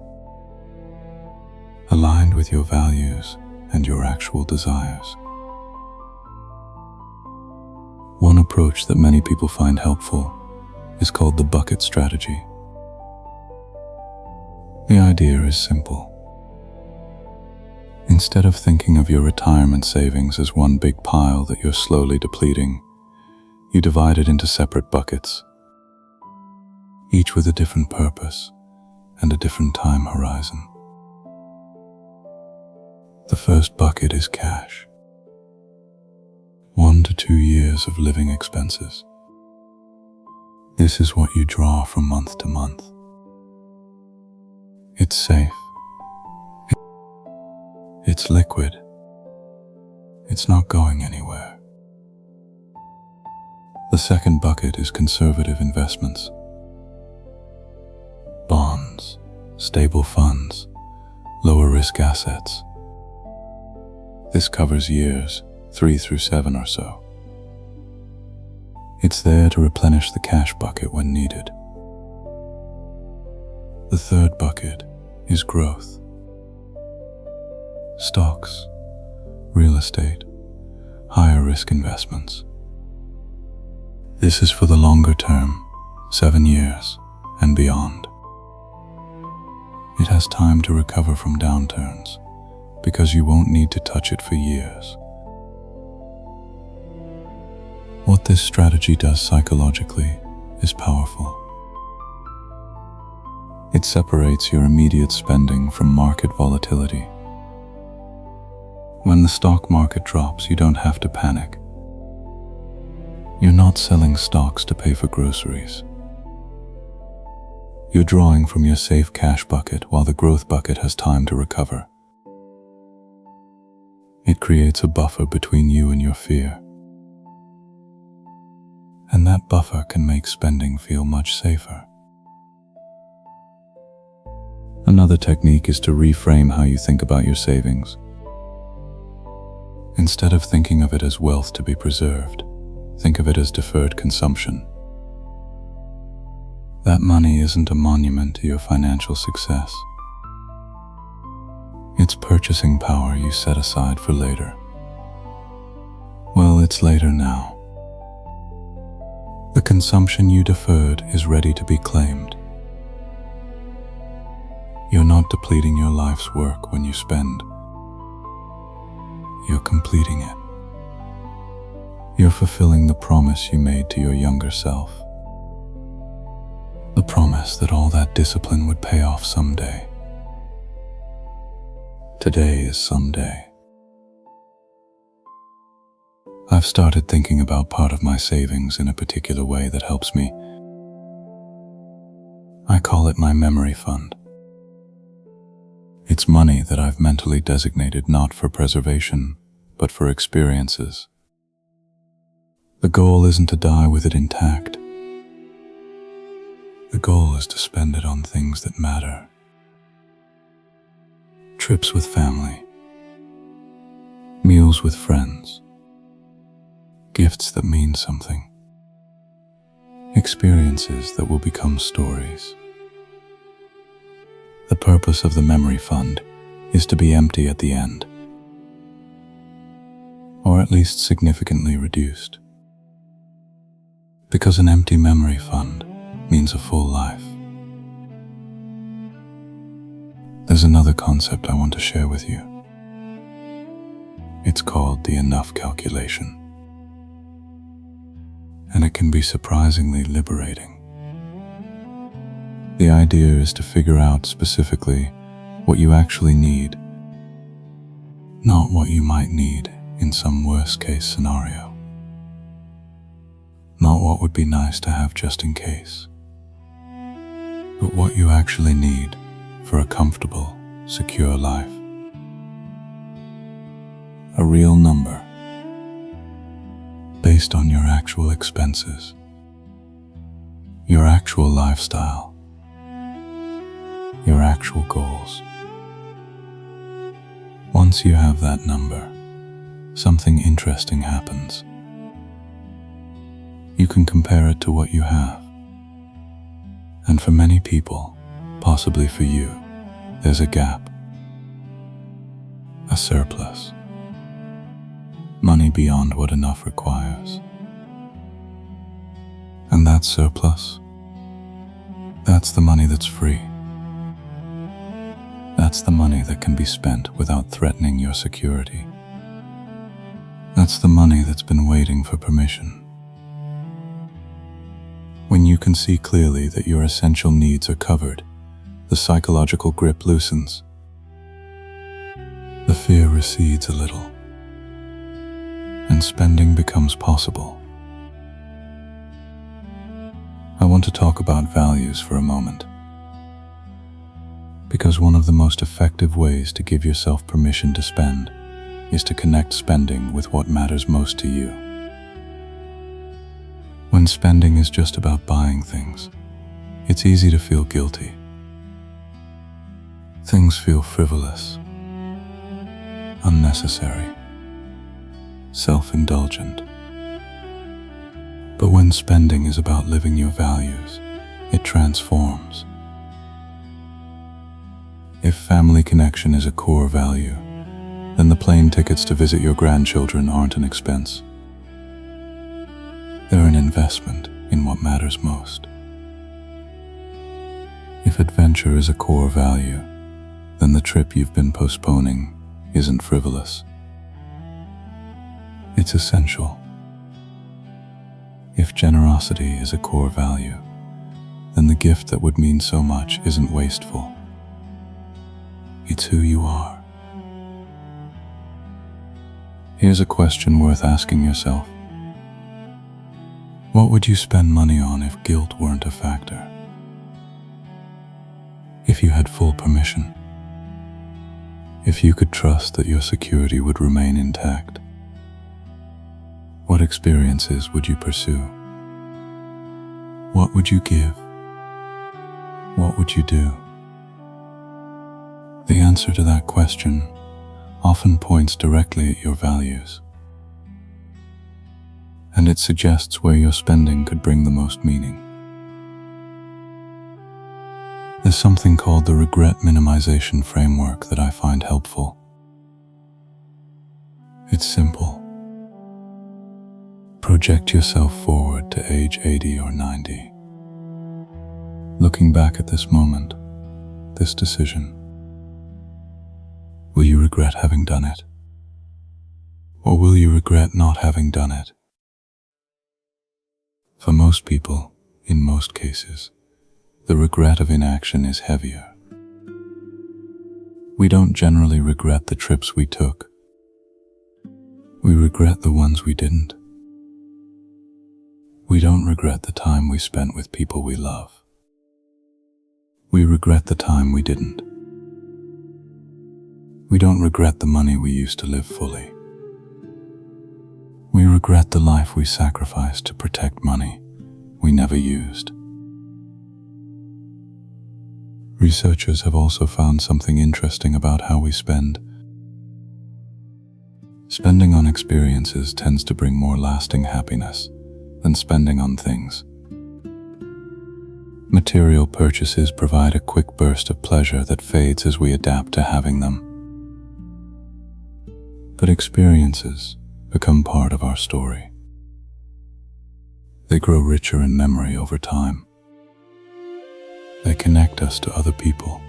Aligned with your values and your actual desires. One approach that many people find helpful is called the bucket strategy. The idea is simple. Instead of thinking of your retirement savings as one big pile that you're slowly depleting, you divide it into separate buckets, each with a different purpose and a different time horizon. The first bucket is cash. 1 to 2 years of living expenses. This is what you draw from month to month. It's safe. It's liquid. It's not going anywhere. The second bucket is conservative investments. Bonds, stable funds, lower risk assets. This covers years 3 through 7 or so. It's there to replenish the cash bucket when needed. The third bucket is growth. Stocks, real estate, higher risk investments. This is for the longer term, 7 years and beyond. It has time to recover from downturns because you won't need to touch it for years. What this strategy does psychologically is powerful. It separates your immediate spending from market volatility. When the stock market drops, you don't have to panic. You're not selling stocks to pay for groceries. You're drawing from your safe cash bucket while the growth bucket has time to recover. It creates a buffer between you and your fear. And that buffer can make spending feel much safer. Another technique is to reframe how you think about your savings. Instead of thinking of it as wealth to be preserved, think of it as deferred consumption. That money isn't a monument to your financial success. It's purchasing power you set aside for later. Well, it's later now. The consumption you deferred is ready to be claimed. You're not depleting your life's work when you spend. You're completing it. You're fulfilling the promise you made to your younger self. The promise that all that discipline would pay off someday. Today is someday. I've started thinking about part of my savings in a particular way that helps me. I call it my memory fund. It's money that I've mentally designated not for preservation, but for experiences. The goal isn't to die with it intact. The goal is to spend it on things that matter. Trips with family, meals with friends, gifts that mean something, experiences that will become stories. The purpose of the memory fund is to be empty at the end, or at least significantly reduced. Because an empty memory fund means a full life. There's another concept I want to share with you. It's called the enough calculation. And it can be surprisingly liberating. The idea is to figure out specifically what you actually need, not what you might need in some worst-case scenario. Not what would be nice to have just in case, but what you actually need for a comfortable, secure life. A real number, based on your actual expenses, your actual lifestyle, your actual goals. Once you have that number, something interesting happens. You can compare it to what you have. And for many people, possibly for you, there's a gap, a surplus, money beyond what enough requires. And that surplus, that's the money that's free. That's the money that can be spent without threatening your security. That's the money that's been waiting for permission. When you can see clearly that your essential needs are covered, the psychological grip loosens. The fear recedes a little, and spending becomes possible. I want to talk about values for a moment, because one of the most effective ways to give yourself permission to spend is to connect spending with what matters most to you. When spending is just about buying things, it's easy to feel guilty. Things feel frivolous, unnecessary, self-indulgent. But when spending is about living your values, it transforms. If family connection is a core value, then the plane tickets to visit your grandchildren aren't an expense. They're an investment in what matters most. If adventure is a core value, then the trip you've been postponing isn't frivolous. It's essential. If generosity is a core value, then the gift that would mean so much isn't wasteful. It's who you are. Here's a question worth asking yourself. What would you spend money on if guilt weren't a factor? If you had full permission? If you could trust that your security would remain intact? What experiences would you pursue? What would you give? What would you do? The answer to that question often points directly at your values, and it suggests where your spending could bring the most meaning. There's something called the regret minimization framework that I find helpful. It's simple. Project yourself forward to age 80 or 90. Looking back at this moment, this decision, will you regret having done it? Or will you regret not having done it? For most people, in most cases, the regret of inaction is heavier. We don't generally regret the trips we took. We regret the ones we didn't. We don't regret the time we spent with people we love. We regret the time we didn't. We don't regret the money we used to live fully. We regret the life we sacrificed to protect money we never used. Researchers have also found something interesting about how we spend. Spending on experiences tends to bring more lasting happiness than spending on things. Material purchases provide a quick burst of pleasure that fades as we adapt to having them. But experiences become part of our story. They grow richer in memory over time. They connect us to other people.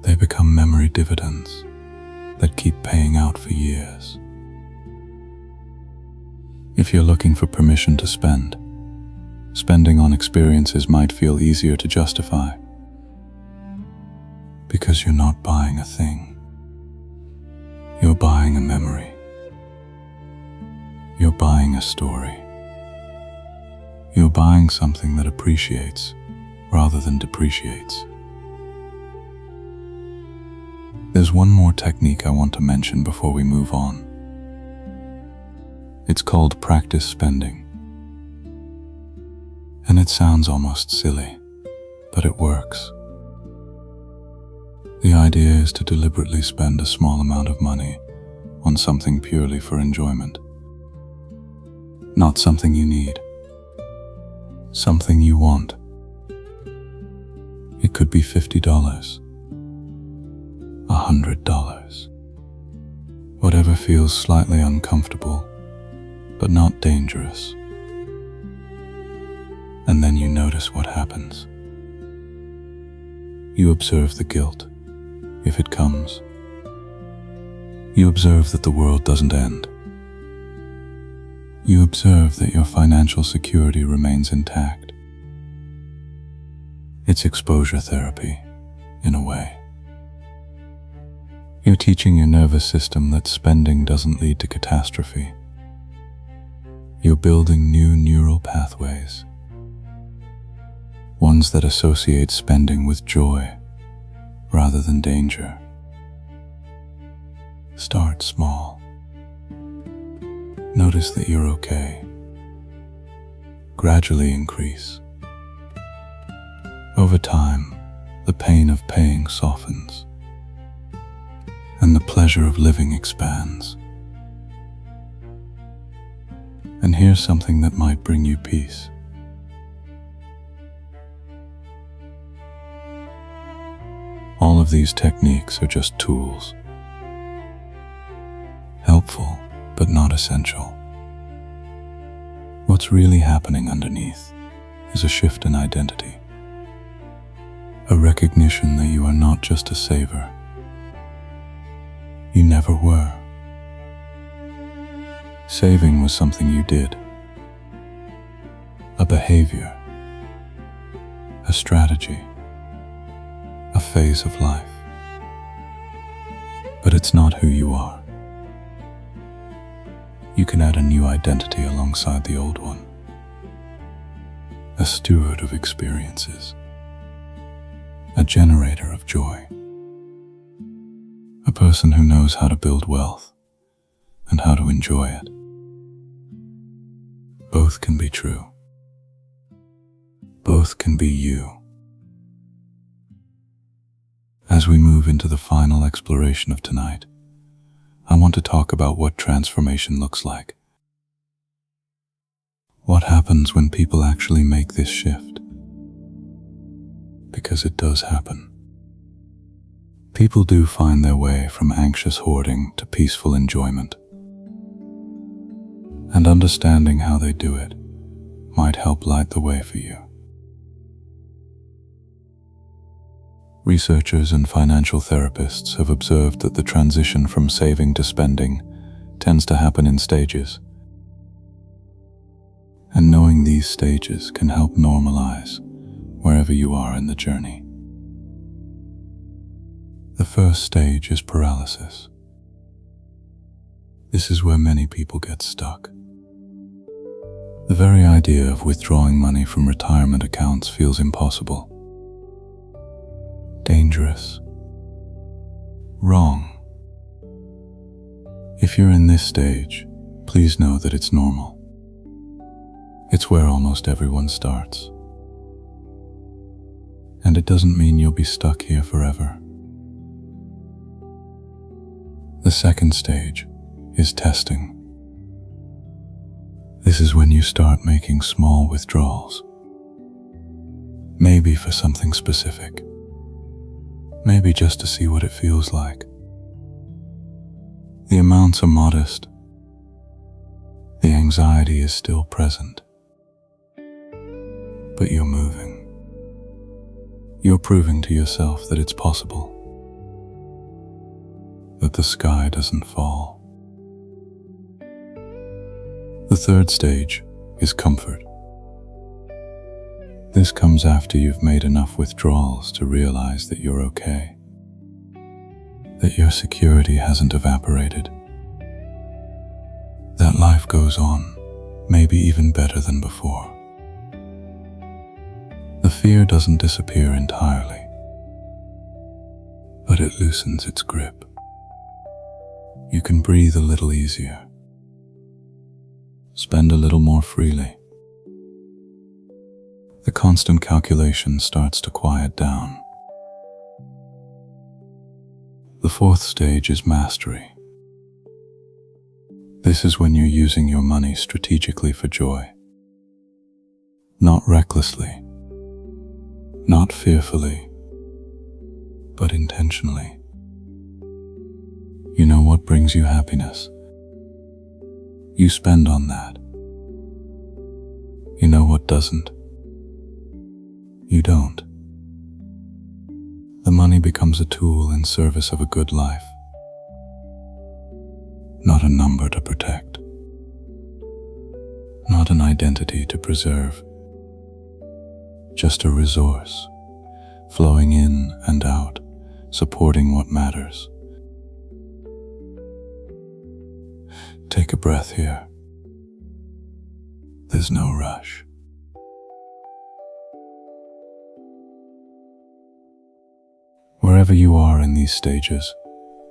They become memory dividends that keep paying out for years. If you're looking for permission to spend, spending on experiences might feel easier to justify, because you're not buying a thing. You're buying a memory. You're buying a story. You're buying something that appreciates rather than depreciates. There's one more technique I want to mention before we move on. It's called practice spending. And it sounds almost silly, but it works. The idea is to deliberately spend a small amount of money on something purely for enjoyment. Not something you need. Something you want. It could be $50, $100, whatever feels slightly uncomfortable, but not dangerous. And then you notice what happens. You observe the guilt, if it comes. You observe that the world doesn't end. You observe that your financial security remains intact. It's exposure therapy, in a way. You're teaching your nervous system that spending doesn't lead to catastrophe. You're building new neural pathways, ones that associate spending with joy rather than danger. Start small. Notice that you're okay. Gradually increase. Over time, the pain of paying softens, and the pleasure of living expands. And here's something that might bring you peace. All of these techniques are just tools. Helpful, but not essential. What's really happening underneath is a shift in identity. A recognition that you are not just a saver. You never were. Saving was something you did. A behavior. A strategy. A phase of life. But it's not who you are. you can add a new identity alongside the old one. A steward of experiences. A generator of joy. A person who knows how to build wealth and how to enjoy it. Both can be true. Both can be you. As we move into the final exploration of tonight, I want to talk about what transformation looks like. What happens when people actually make this shift? Because it does happen. People do find their way from anxious hoarding to peaceful enjoyment. And understanding how they do it might help light the way for you. Researchers and financial therapists have observed that the transition from saving to spending tends to happen in stages. And knowing these stages can help normalize wherever you are in the journey. The first stage is paralysis. This is where many people get stuck. The very idea of withdrawing money from retirement accounts feels impossible. Dangerous. Wrong. If you're in this stage, please know that it's normal. It's where almost everyone starts. And it doesn't mean you'll be stuck here forever. The second stage is testing. This is when you start making small withdrawals. Maybe for something specific. Maybe just to see what it feels like. The amounts are modest. The anxiety is still present. But you're moving. You're proving to yourself that it's possible. That the sky doesn't fall. The third stage is comfort. This comes after you've made enough withdrawals to realize that you're okay, that your security hasn't evaporated, that life goes on, maybe even better than before. The fear doesn't disappear entirely, but it loosens its grip. You can breathe a little easier, spend a little more freely. The constant calculation starts to quiet down. The fourth stage is mastery. This is when you're using your money strategically for joy. Not recklessly, not fearfully, but intentionally. You know what brings you happiness. You spend on that. You know what doesn't. You don't. The money becomes a tool in service of a good life, not a number to protect, not an identity to preserve, just a resource, flowing in and out, supporting what matters. Take a breath here. There's no rush. Wherever you are in these stages,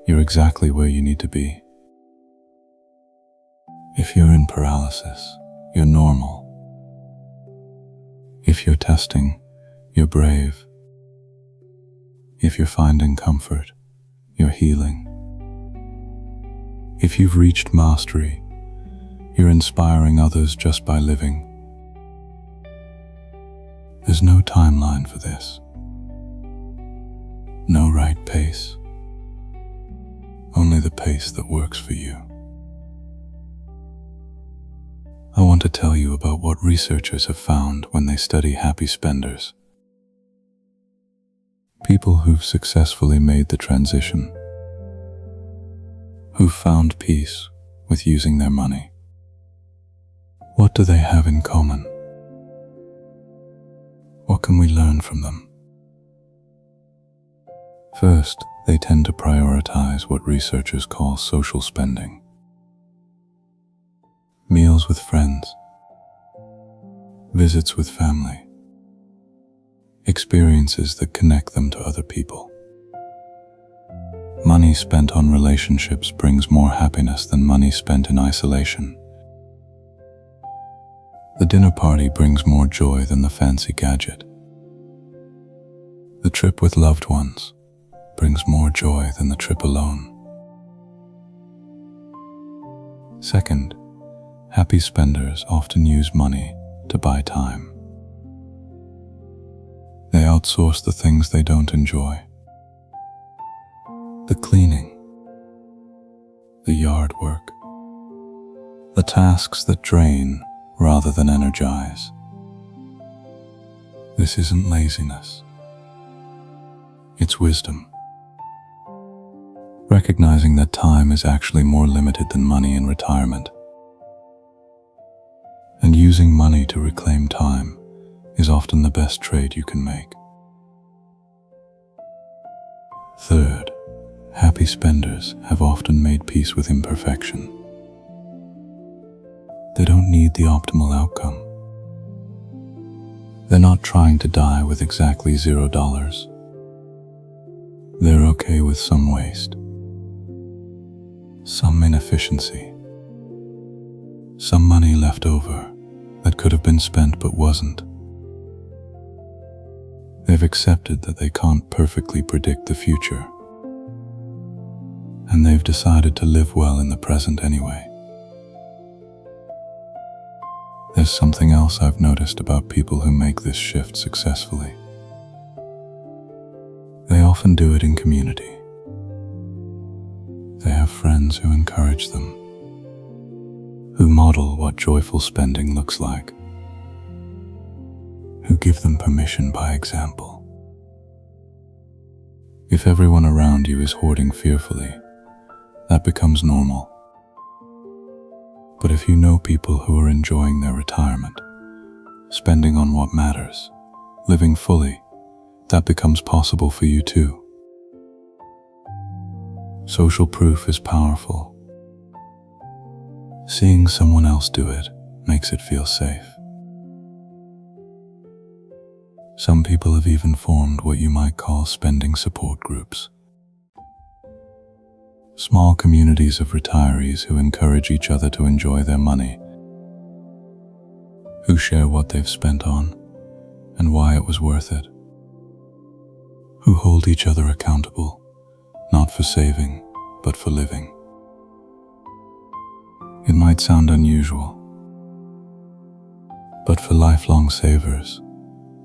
you're exactly where you need to be. If you're in paralysis, you're normal. If you're testing, you're brave. If you're finding comfort, you're healing. If you've reached mastery, you're inspiring others just by living. There's no timeline for this. No right pace. Only the pace that works for you. I want to tell you about what researchers have found when they study happy spenders. People who've successfully made the transition. Who've found peace with using their money. What do they have in common? What can we learn from them? First, they tend to prioritize what researchers call social spending. meals with friends, visits with family, experiences that connect them to other people. Money spent on relationships brings more happiness than money spent in isolation. The dinner party brings more joy than the fancy gadget. The trip with loved ones brings more joy than the trip alone. Second, happy spenders often use money to buy time. They outsource the things they don't enjoy. The cleaning, the yard work, the tasks that drain rather than energize. This isn't laziness. It's wisdom. Recognizing that time is actually more limited than money in retirement. And using money to reclaim time is often the best trade you can make. Third, happy spenders have often made peace with imperfection. They don't need the optimal outcome. They're not trying to die with exactly $0. They're okay with some waste, some inefficiency, some money left over that could have been spent but wasn't. They've accepted that they can't perfectly predict the future, and they've decided to live well in the present anyway. There's something else I've noticed about people who make this shift successfully. They often do it in community. They have friends who encourage them, who model what joyful spending looks like, who give them permission by example. If everyone around you is hoarding fearfully, that becomes normal. But if you know people who are enjoying their retirement, spending on what matters, living fully, that becomes possible for you too. Social proof is powerful. Seeing someone else do it makes it feel safe. Some people have even formed what you might call spending support groups. Small communities of retirees who encourage each other to enjoy their money, who share what they've spent on and why it was worth it, who hold each other accountable, not for saving, but for living. It might sound unusual, but for lifelong savers,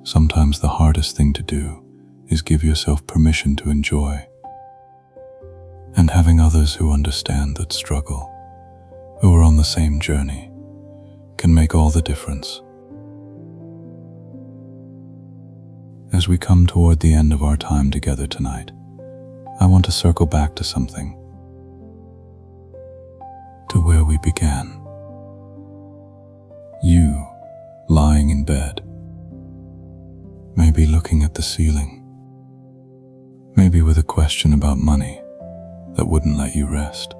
sometimes the hardest thing to do is give yourself permission to enjoy. And having others who understand that struggle, who are on the same journey, can make all the difference. As we come toward the end of our time together tonight, I want to circle back to something, to where we began. You, lying in bed, maybe looking at the ceiling, maybe with a question about money that wouldn't let you rest.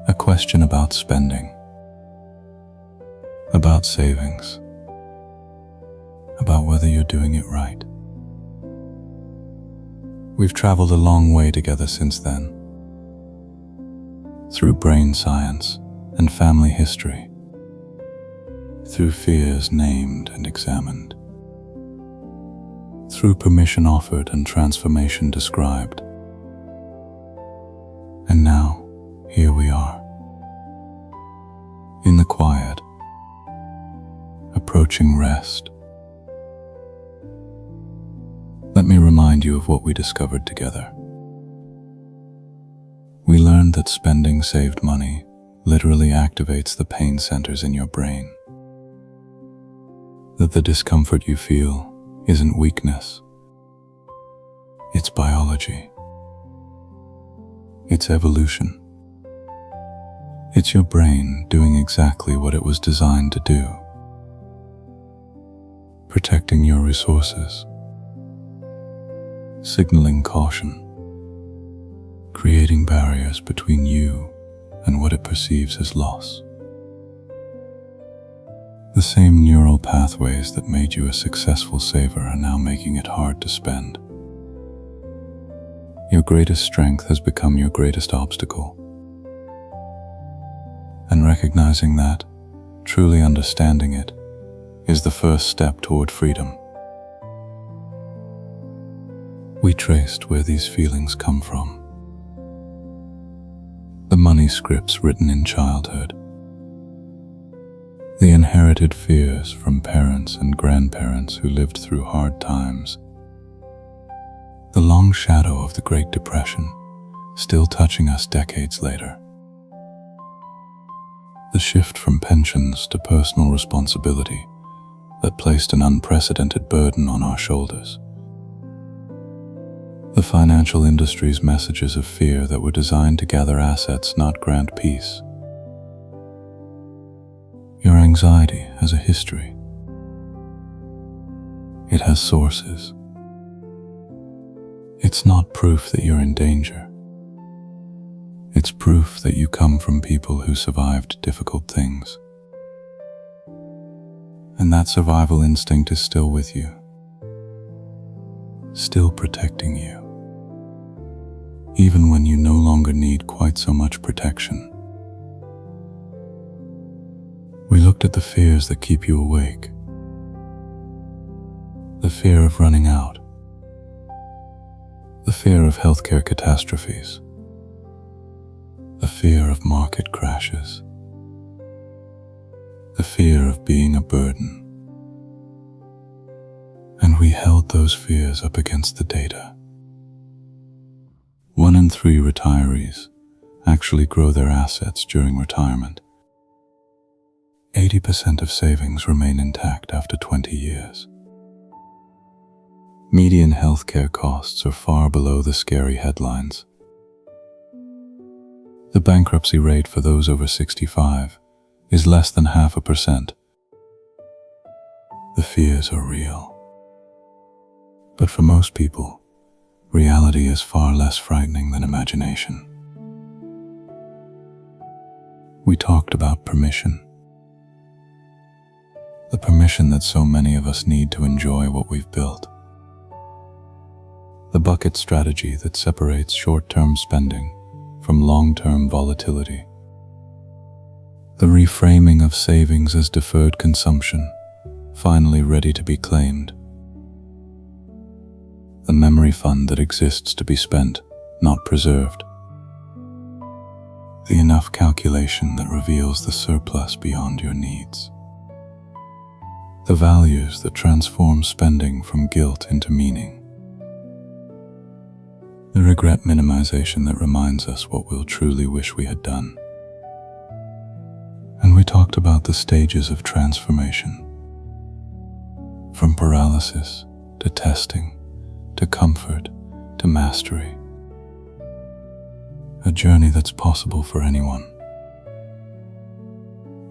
A question about spending, about savings, about whether you're doing it right. We've traveled a long way together since then, through brain science and family history, through fears named and examined, through permission offered and transformation described. And now, here we are, in the quiet, approaching rest. Let me remind you of what we discovered together. We learned that spending saved money literally activates the pain centers in your brain. That the discomfort you feel isn't weakness, it's biology. It's evolution. It's your brain doing exactly what it was designed to do, protecting your resources, signaling caution, creating barriers between you and what it perceives as loss. The same neural pathways that made you a successful saver are now making it hard to spend. Your greatest strength has become your greatest obstacle. And recognizing that, truly understanding it, is the first step toward freedom. We traced where these feelings come from. The money scripts written in childhood. The inherited fears from parents and grandparents who lived through hard times. The long shadow of the Great Depression, still touching us decades later. The shift from pensions to personal responsibility that placed an unprecedented burden on our shoulders. The financial industry's messages of fear that were designed to gather assets, not grant peace. Your anxiety has a history. It has sources. It's not proof that you're in danger. It's proof that you come from people who survived difficult things. And that survival instinct is still with you, still protecting you, even when you no longer need quite so much protection. We looked at the fears that keep you awake. The fear of running out. The fear of healthcare catastrophes. The fear of market crashes. The fear of being a burden. And we held those fears up against the data. 1 in 3 retirees actually grow their assets during retirement. 80% of savings remain intact after 20 years. Median healthcare costs are far below the scary headlines. The bankruptcy rate for those over 65 is less than 0.5%. The fears are real. But for most people, reality is far less frightening than imagination. We talked about permission. The permission that so many of us need to enjoy what we've built. The bucket strategy that separates short-term spending from long-term volatility. The reframing of savings as deferred consumption, finally ready to be claimed. The memory fund that exists to be spent, not preserved. The enough calculation that reveals the surplus beyond your needs. The values that transform spending from guilt into meaning. The regret minimization that reminds us what we'll truly wish we had done. And we talked about the stages of transformation. From paralysis to testing, to comfort, to mastery. A journey that's possible for anyone,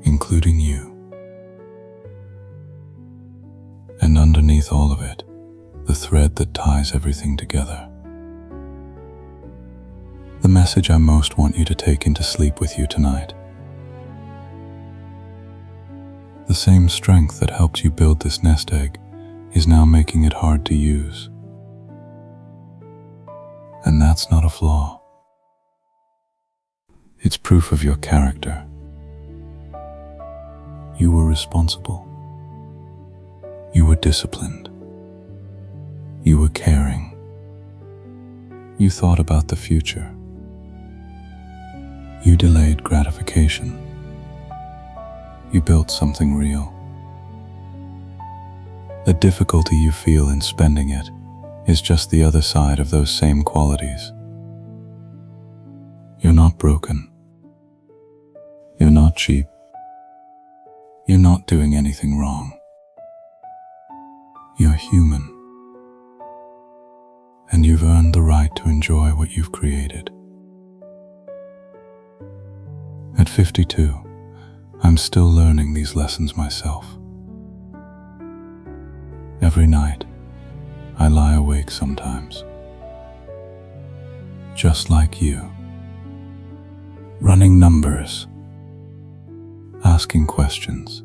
including you. And underneath all of it, the thread that ties everything together. The message I most want you to take into sleep with you tonight. The same strength that helped you build this nest egg is now making it hard to use. And that's not a flaw. It's proof of your character. You were responsible. You were disciplined. You were caring. You thought about the future. You delayed gratification. You built something real. The difficulty you feel in spending it is just the other side of those same qualities. You're not broken. You're not cheap. You're not doing anything wrong. You're human. And you've earned the right to enjoy what you've created. At 52, I'm still learning these lessons myself. Every night, I lie awake sometimes. Just like you. running numbers, asking questions,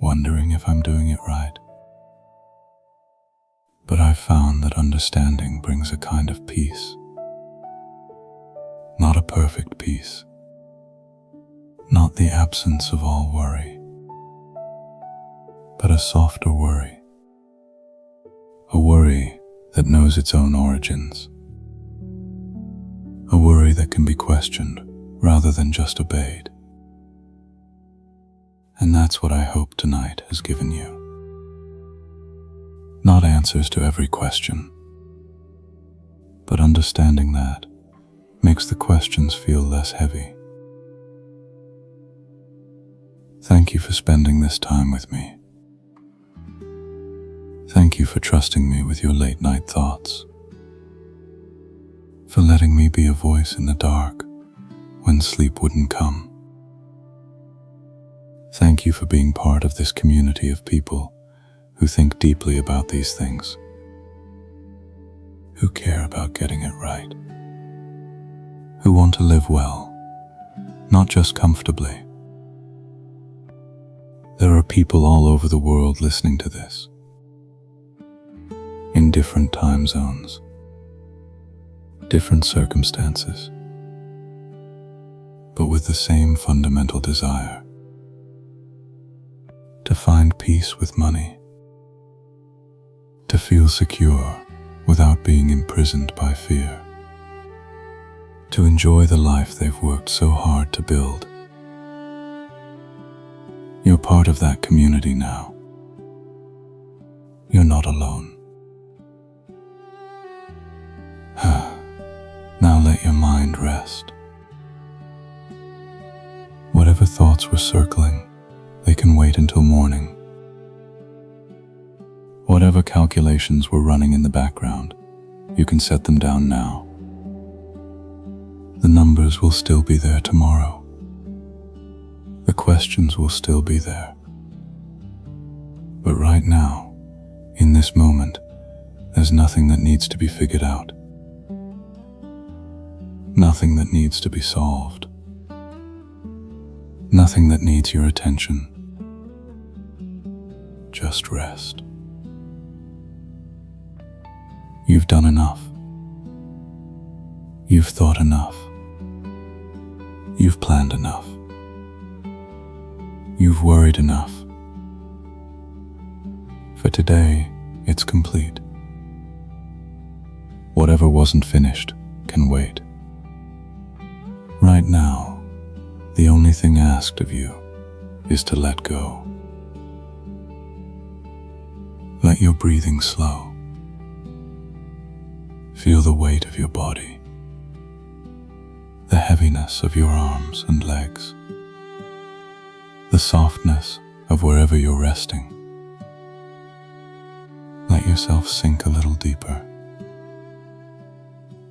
wondering if I'm doing it right. But I've found that understanding brings a kind of peace. Not a perfect peace, not the absence of all worry, but a softer worry. A worry that knows its own origins. A worry that can be questioned rather than just obeyed. And that's what I hope tonight has given you. Not answers to every question, but understanding that makes the questions feel less heavy. Thank you for spending this time with me. Thank you for trusting me with your late night thoughts, for letting me be a voice in the dark when sleep wouldn't come. Thank you for being part of this community of people who think deeply about these things, who care about getting it right, who want to live well, not just comfortably. There are people all over the world listening to this, in different time zones, different circumstances, but with the same fundamental desire: to find peace with money, to feel secure without being imprisoned by fear, to enjoy the life they've worked so hard to build. You're part of that community now. You're not alone. Now let your mind rest. Whatever thoughts were circling, they can wait until morning. Whatever calculations were running in the background, you can set them down now. The numbers will still be there tomorrow. The questions will still be there. But right now, in this moment, there's nothing that needs to be figured out. Nothing that needs to be solved. Nothing that needs your attention. Just rest. You've done enough. You've thought enough. You've planned enough. You've worried enough. For today, it's complete. Whatever wasn't finished can wait. Right now, the only thing asked of you is to let go. Let your breathing slow. Feel the weight of your body, the heaviness of your arms and legs, the softness of wherever you're resting. Let yourself sink a little deeper.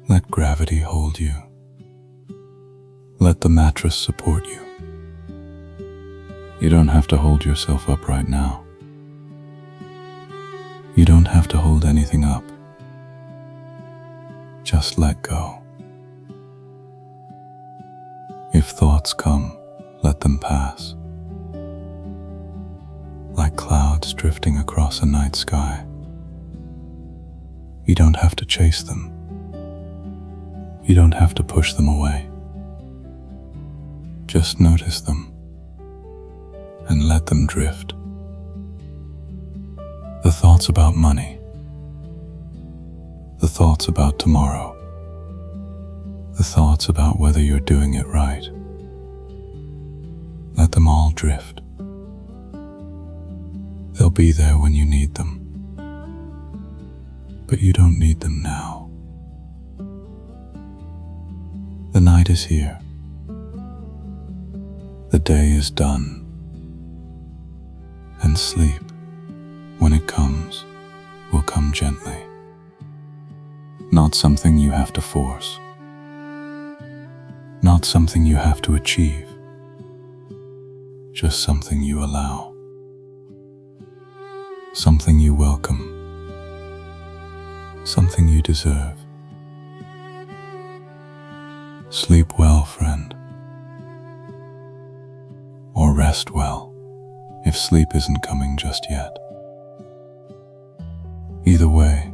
Let gravity hold you. Let the mattress support you. You don't have to hold yourself up right now. You don't have to hold anything up. Just let go. If thoughts come, let them pass. Like clouds drifting across a night sky. You don't have to chase them. You don't have to push them away. Just notice them and let them drift. The thoughts about money, the thoughts about tomorrow, the thoughts about whether you're doing it right. Let them all drift. They'll be there when you need them, but you don't need them now. The night is here. The day is done, and sleep, when it comes, will come gently. Not something you have to force, not something you have to achieve, just something you allow, something you welcome, something you deserve. Sleep well, friend. Or rest well, if sleep isn't coming just yet. Either way,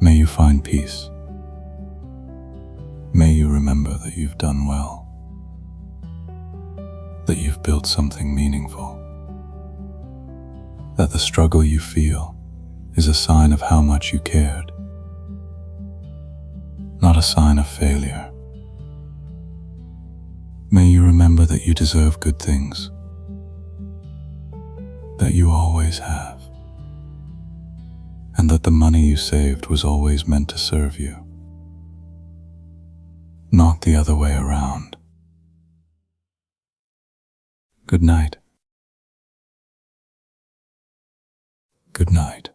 may you find peace. May you remember that you've done well, that you've built something meaningful, that the struggle you feel is a sign of how much you cared, not a sign of failure. May you remember that you deserve good things, that you always have, and that the money you saved was always meant to serve you, not the other way around. Good night. Good night.